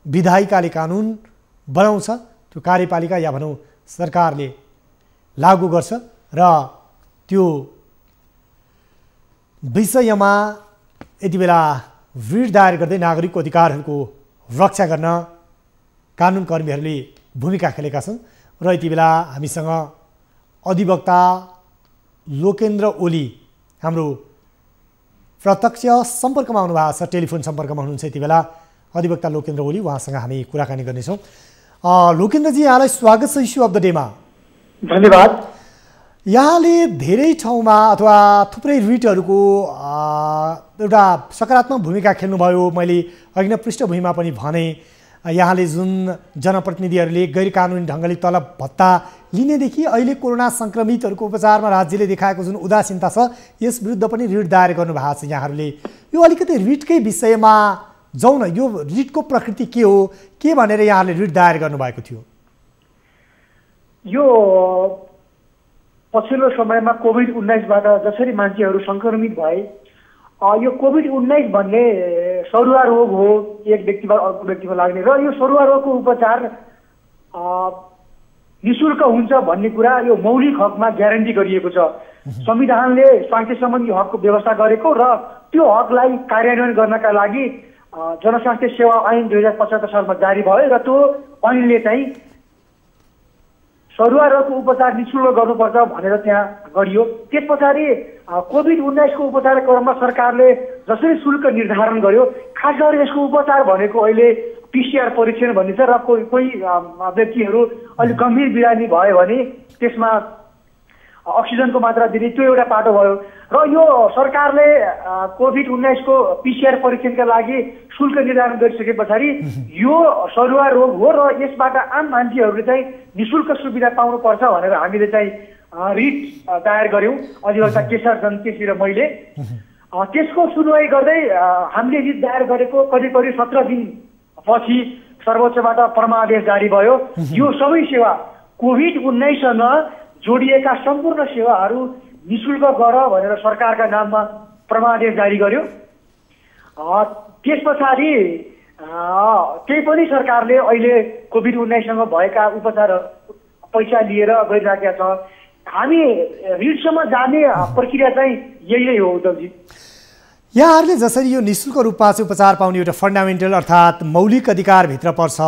विधायिकाले कानुन बनाउँछ त्यो कार्यपालिका या भनौँ सरकारले लागू गर्छ र त्यो विषयमा यति बेला रिट दायर गर्दै नागरिकको अधिकारहरूको रक्षा गर्न कानुनकर्मीहरूले भूमिका खेलेका छन् र यति बेला हामीसँग अधिवक्ता लोकेन्द्र ओली हाम्रो प्रत्यक्ष सम्पर्कमा आउनुभएको छ, टेलिफोन सम्पर्कमा हुनुहुन्छ यति बेला अधिवक्ता लोकेन्द्र ओली, उहाँसँग हामी कुराकानी गर्नेछौँ। लोकेन्द्रजी, यहाँलाई स्वागत छ इस्यु अफ द डेमा। धन्यवाद। यहाँले धेरै ठाउँमा अथवा थुप्रै रिटहरूको एउटा सकारात्मक भूमिका खेल्नुभयो। मैले अघि नै पृष्ठभूमिमा पनि भने यहाँले जुन जनप्रतिनिधिहरूले गैर कानुनी ढङ्गले तलब भत्ता लिनेदेखि अहिले कोरोना सङ्क्रमितहरूको उपचारमा राज्यले देखाएको जुन उदासीनता छ यस विरुद्ध पनि रिट दायर गर्नुभएको छ यहाँहरूले। यो अलिकति रिटकै विषयमा जाउँ न, यो रिटको प्रकृति के हो, के भनेर यहाँहरूले रिट दायर गर्नुभएको थियो? यो पछिल्लो समयमा कोभिड-19बाट जसरी मान्छेहरू सङ्क्रमित भए, यो कोभिड-19 भन्ने सरुवा रोग हो, एक व्यक्तिबाट अर्को व्यक्तिमा लाग्ने, र यो सरुवा रोगको उपचार निःशुल्क हुन्छ भन्ने कुरा यो मौलिक हकमा ग्यारेन्टी गरिएको छ। संविधानले स्वास्थ्य सम्बन्धी हकको व्यवस्था गरेको र त्यो हकलाई कार्यान्वयन गर्नका लागि जनस्वास्थ्य सेवा ऐन 2075 सालमा जारी भयो र त्यो ऐनले चाहिँ सरुवा रोगको उपचार निःशुल्क गर्नुपर्छ भनेर त्यहाँ गरियो। त्यस पछाडि कोभिड-19को उपचार क्रममा सरकारले जसरी शुल्क निर्धारण गर्यो, खास गरी यसको उपचार भनेको अहिले PCR परीक्षण भन्ने छ र कोही व्यक्तिहरू अलिक गम्भीर बिरामी भयो भने त्यसमा अक्सिजनको मात्रा दिने त्यो एउटा पाटो भयो र यो सरकारले कोभिड-19को PCR परीक्षणका लागि शुल्क निर्धारण गरिसके पछाडि यो सरुवा रोग हो र यसबाट आम मान्छेहरूले चाहिँ निःशुल्क सुविधा पाउनुपर्छ भनेर हामीले चाहिँ रिट दायर गऱ्यौँ, अधिवक्ता केशर जन्तेसी र मैले। त्यसको सुनवाई गर्दै हामीले रिट दायर गरेको करिब 17 दिन पछि सर्वोच्चबाट परमादेश जारी भयो। यो सबै सेवा कोभिड-19सँग जोडिएका सम्पूर्ण सेवाहरू निःशुल्क गर भनेर सरकारका नाममा परमादेश जारी गर्यो। त्यस पछाडि त्यही पनि सरकारले अहिले कोभिड-19सँग भएका उपचारहरू पैसा लिएर गरिराखेका छ। हामी रिटसम्म जाने प्रक्रिया चाहिँ यही हो उद्धवजी। यहाँहरूले जसरी यो निःशुल्क रूपमा चाहिँ उपचार पाउने एउटा फन्डामेन्टल अर्थात् मौलिक अधिकारभित्र पर्छ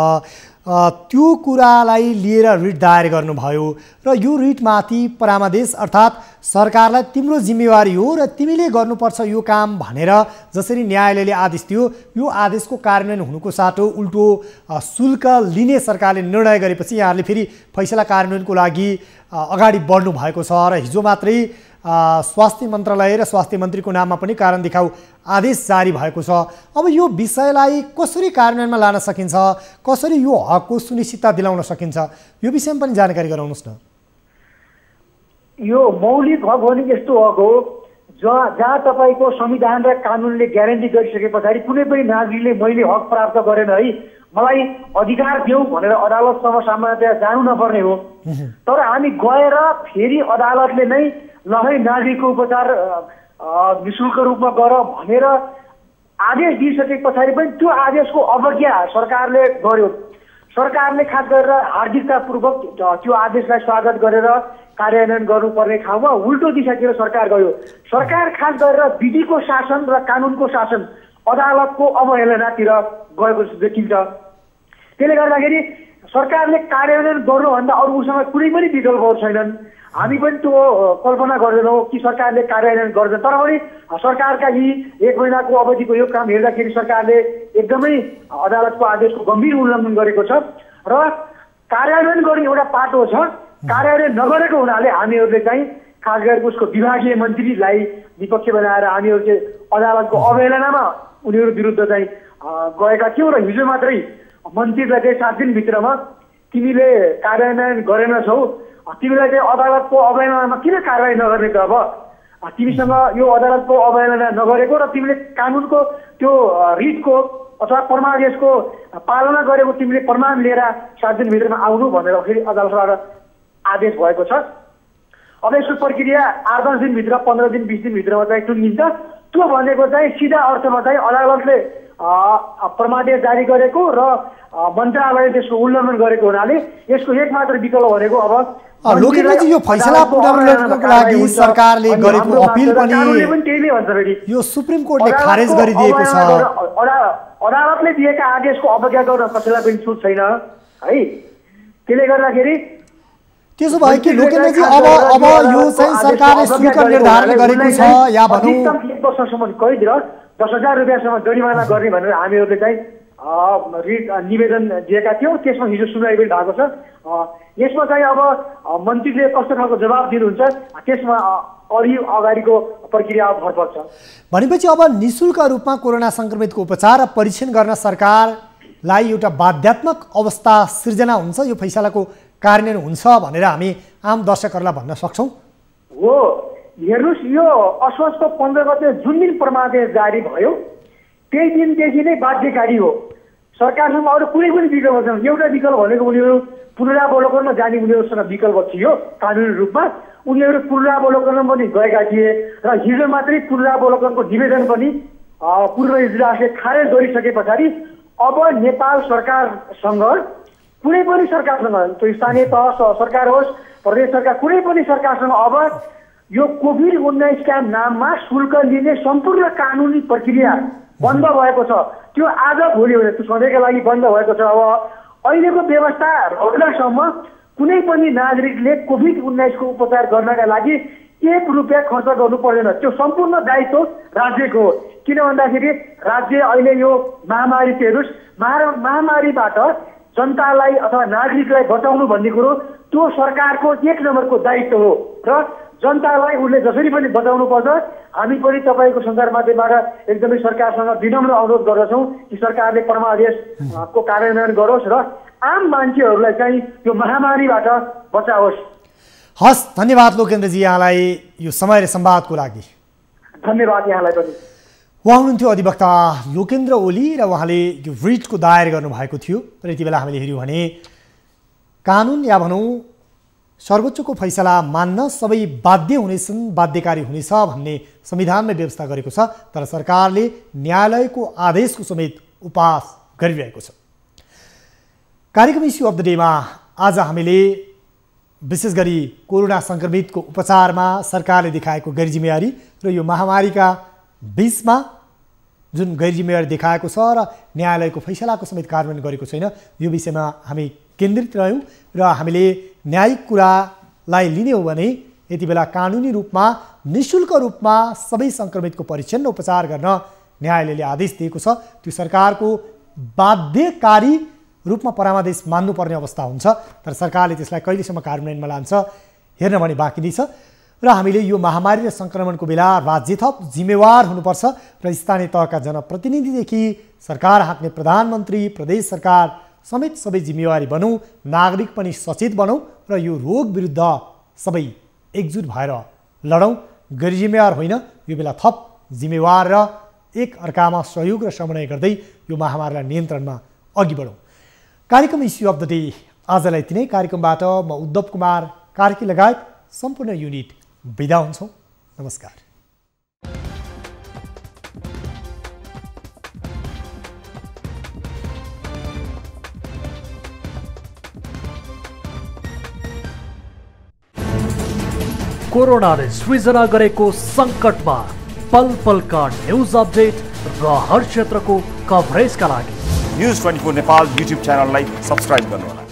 त्यो कुरालाई लिएर रिट दायर गर्नुभयो र यो रिटमाथि परामर्श अर्थात् सरकारलाई तिम्रो जिम्मेवारी हो र तिमीले गर्नुपर्छ यो काम भनेर जसरी न्यायालयले आदेश दियो, यो आदेशको कार्यान्वयन हुनुको साटो उल्टो शुल्क लिने सरकारले निर्णय गरेपछि यहाँहरूले फेरि फैसला कार्यान्वयनको लागि अगाडि बढ्नु भएको छ र हिजो मात्रै स्वास्थ्य मन्त्रालय र स्वास्थ्य मन्त्रीको नाममा पनि कारण देखाउ आदेश जारी भएको छ। अब यो विषयलाई कसरी कार्यान्वयनमा लान सकिन्छ, कसरी यो हकको सुनिश्चितता दिलाउन सकिन्छ, यो विषयमा पनि जानकारी गराउनुहोस् न। यो मौलिक हक हो नि यस्तो हक हो जहाँ तपाईँको संविधान र कानुनले ग्यारेन्टी गरिसके पछाडि कुनै पनि नागरिकले मैले हक प्राप्त गरेन है, मलाई अधिकार देऊ भनेर अदालतसम्म सामान्यतया जानु नपर्ने हो। तर हामी गएर फेरि अदालतले नै ल है नागरिकको उपचार निःशुल्क रूपमा गर भनेर आदेश दिइसके पछाडि पनि त्यो आदेशको अवज्ञा सरकारले गर्यो। सरकारले खास गरेर हार्दिकतापूर्वक त्यो आदेशलाई स्वागत गरेर कार्यान्वयन गर्नुपर्ने ठाउँमा उल्टो दिशातिर सरकार गयो। सरकार खास गरेर विधिको शासन र कानुनको शासन अदालतको अवहेलनातिर गएको देखिन्छ। त्यसले गर्दाखेरि सरकारले कार्यान्वयन गर्नुभन्दा अरू उसँग कुनै पनि विकल्पहरू छैनन्। हामी पनि त्यो कल्पना गर्दैनौँ कि सरकारले कार्यान्वयन गर्दैन, तर पनि सरकारका यी 1 महिनाको अवधिको यो काम हेर्दाखेरि सरकारले एकदमै अदालतको आदेशको गम्भीर उल्लङ्घन गरेको छ र कार्यान्वयन गर्ने एउटा पाटो छ, कार्यान्वयन नगरेको हुनाले हामीहरूले चाहिँ खास गरेर उसको विभागीय मन्त्रीलाई विपक्ष बनाएर हामीहरू चाहिँ अदालतको अवहेलनामा उनीहरू विरुद्ध चाहिँ गएका थियौँ र हिजो मात्रै मन्त्रीलाई चाहिँ 7 दिनभित्रमा तिमीले कार्यान्वयन गरेनछौ, तिमीलाई चाहिँ अदालतको अवहेलनामा किन कारवाही नगर्ने त, अब तिमीसँग यो अदालतको अवहेलना नगरेको र तिमीले कानुनको त्यो रिटको अथवा परमादेशको पालना गरेको तिमीले प्रमाण लिएर 7 दिनभित्रमा आउनु भनेर फेरि अदालतबाट आदेश भएको छ। अब यसको प्रक्रिया 8-10 दिनभित्र, 15 दिन, 20 दिनभित्रमा चाहिँ टुङ्गिन्छ। त्यो भनेको चाहिँ सिधा अर्थमा चाहिँ अदालतले परमादेश जारी गरेको र मन्त्रालयले त्यसको उल्लङ्घन गरेको हुनाले यसको एकमात्र विकल्प भनेको अब लोकेन्द्रजी यो फैसला पुनर्विवेचनको लागि सरकारले गरेको अपिल पनि त्यही भन्छ फेरि यो सुप्रिम कोर्टले खारेज गरिदिएको छ। अदालतले दिएका आदेशको अवज्ञा गर्न कसैलाई पनि छुट छैन है। त्यसले गर्दाखेरि त्यसो भए कि लोकेन्द्रजी अब यो चाहिँ सरकारले शुल्क निर्धारण गरेको छ या भनौँ 1 वर्षसम्म कैद र 10,000 रुपियाँसम्म जरिमाना गर्ने भनेर हामीहरूले चाहिँ निवेदन दिएका थियौँ। त्यसमा हिजो सुनवाई पनि भएको छ। यसमा चाहिँ अब मन्त्रीले कस्तो खालको जवाब दिनुहुन्छ त्यसमा अगाडिको प्रक्रिया भर पर्छ। भनेपछि अब निःशुल्क रूपमा कोरोना संक्रमितको उपचार र परीक्षण गर्न सरकारलाई एउटा बाध्यात्मक अवस्था सिर्जना हुन्छ, यो फैसलाको कार्यान्वयन हुन्छ भनेर हामी आम दर्शकहरूलाई भन्न सक्छौँ हो। हेर्नुहोस्, यो असोजको 15 गते जुन दिन परमादेश जारी भयो त्यही दिनदेखि नै बाध्यकारी हो। सरकारसँग अरू कुनै पनि विकल्प छैन। एउटा विकल्प भनेको उनीहरू पुनरावलोकनमा जाने उनीहरूसँग विकल्प थियो कानुनी रूपमा। उनीहरू पुनरावलोकनमा पनि गएका थिए र हिजो मात्रै पुनरावलोकनको निवेदन पनि पूर्व इजलासले खारेज गरिसके पछाडि अब नेपाल सरकारसँग कुनै पनि सरकारसँग, त्यो स्थानीय तह सरकार होस्, प्रदेश सरकार, कुनै पनि सरकारसँग अब यो कोभिड-19 का नाममा शुल्क लिने सम्पूर्ण कानुनी प्रक्रिया बन्द भएको छ। त्यो आज भोलि होइन, त्यो सधैँका लागि बन्द भएको छ। अब अहिलेको व्यवस्था रहँदासम्म कुनै पनि नागरिकले कोभिड-19 को उपचार गर्नका लागि 1 रुपियाँ खर्च गर्नु पर्दैन। त्यो सम्पूर्ण दायित्व राज्यको हो। किन भन्दाखेरि राज्य अहिले यो महामारी हेर्नुहोस्, महामारीबाट जनतालाई अथवा नागरिकलाई बचाउनु भन्ने कुरो त्यो सरकारको 1 नम्बरको दायित्व हो र जनतालाई उसले जसरी पनि बचाउनु पर्छ। हामी पनि तपाईँको सञ्चार माध्यमबाट एकदमै सरकारसँग विनम्र अनुरोध गर्दछौँ कि सरकारले परमादेशको कार्यान्वयन गरोस् र आम मान्छेहरूलाई चाहिँ यो महामारीबाट बचाओस्। हस्, धन्यवाद लोकेन्द्रजी यहाँलाई यो समय र संवादको लागि। धन्यवाद यहाँलाई पनि। उहाँ हुनुहुन्थ्यो अधिवक्ता लोकेन्द्र ओली र उहाँले यो रिटको दायर गर्नुभएको थियो। र यति बेला हामीले हेऱ्यौँ भने कानुन या भनौँ सर्वोच्चको फैसला मान्न सबै बाध्य हुनेछन्, बाध्यकारी हुनेछ भन्ने संविधानमै व्यवस्था गरेको छ। तर सरकारले न्यायालयको आदेशको समेत उपहास गरिरहेको छ। कार्यक्रम इस्यु अफ द डेमा आज हामीले विशेष गरी कोरोना संक्रमितको उपचारमा सरकारले देखाएको गैरजिम्मेवारी र यो महामारीका बीचमा जुन गैरजिम्मेवारी देखाएको छ र न्यायालयको फैसलाको समेत कार्यान्वयन गरेको छैन, यो विषयमा हामी केन्द्रित रह्यौँ र हामीले न्यायिक कुरालाई लिने हो भने यति बेला कानुनी रूपमा निःशुल्क रूपमा सबै संक्रमितको परीक्षण र उपचार गर्न न्यायालयले आदेश दिएको छ। त्यो सरकारको बाध्यकारी रूपमा परमादेश मान्नुपर्ने अवस्था हुन्छ। तर सरकारले त्यसलाई कहिलेसम्म कार्यान्वयनमा लान्छ हेर्न भने बाँकी नै छ। र हामीले यो महामारी र सङ्क्रमणको बेला राज्य थप जिम्मेवार हुनुपर्छ र स्थानीय तहका जनप्रतिनिधिदेखि सरकार हाँक्ने प्रधानमन्त्री, प्रदेश सरकार समेत सबै जिम्मेवारी बनौँ, नागरिक पनि सचेत बनौँ र यो रोग विरुद्ध सबै एकजुट भएर लडौँ। गैरजिम्मेवार होइन, यो बेला थप जिम्मेवार र एक अर्कामा सहयोग र समन्वय गर्दै यो महामारीलाई नियन्त्रणमा अघि बढौँ। कार्यक्रम इस्यु अफ द डे आजलाई यति नै। कार्यक्रमबाट म उद्धव कुमार कार्की लगायत सम्पूर्ण युनिट बिदा हुन्छौँ। नमस्कार। कोरोनाले सृजना गरेको सङ्कटमा पल पलका न्युज अपडेट र हर क्षेत्रको कभरेजका लागि न्युज 24 नेपाल युट्युब च्यानललाई सब्स्क्राइब गर्नुहोला।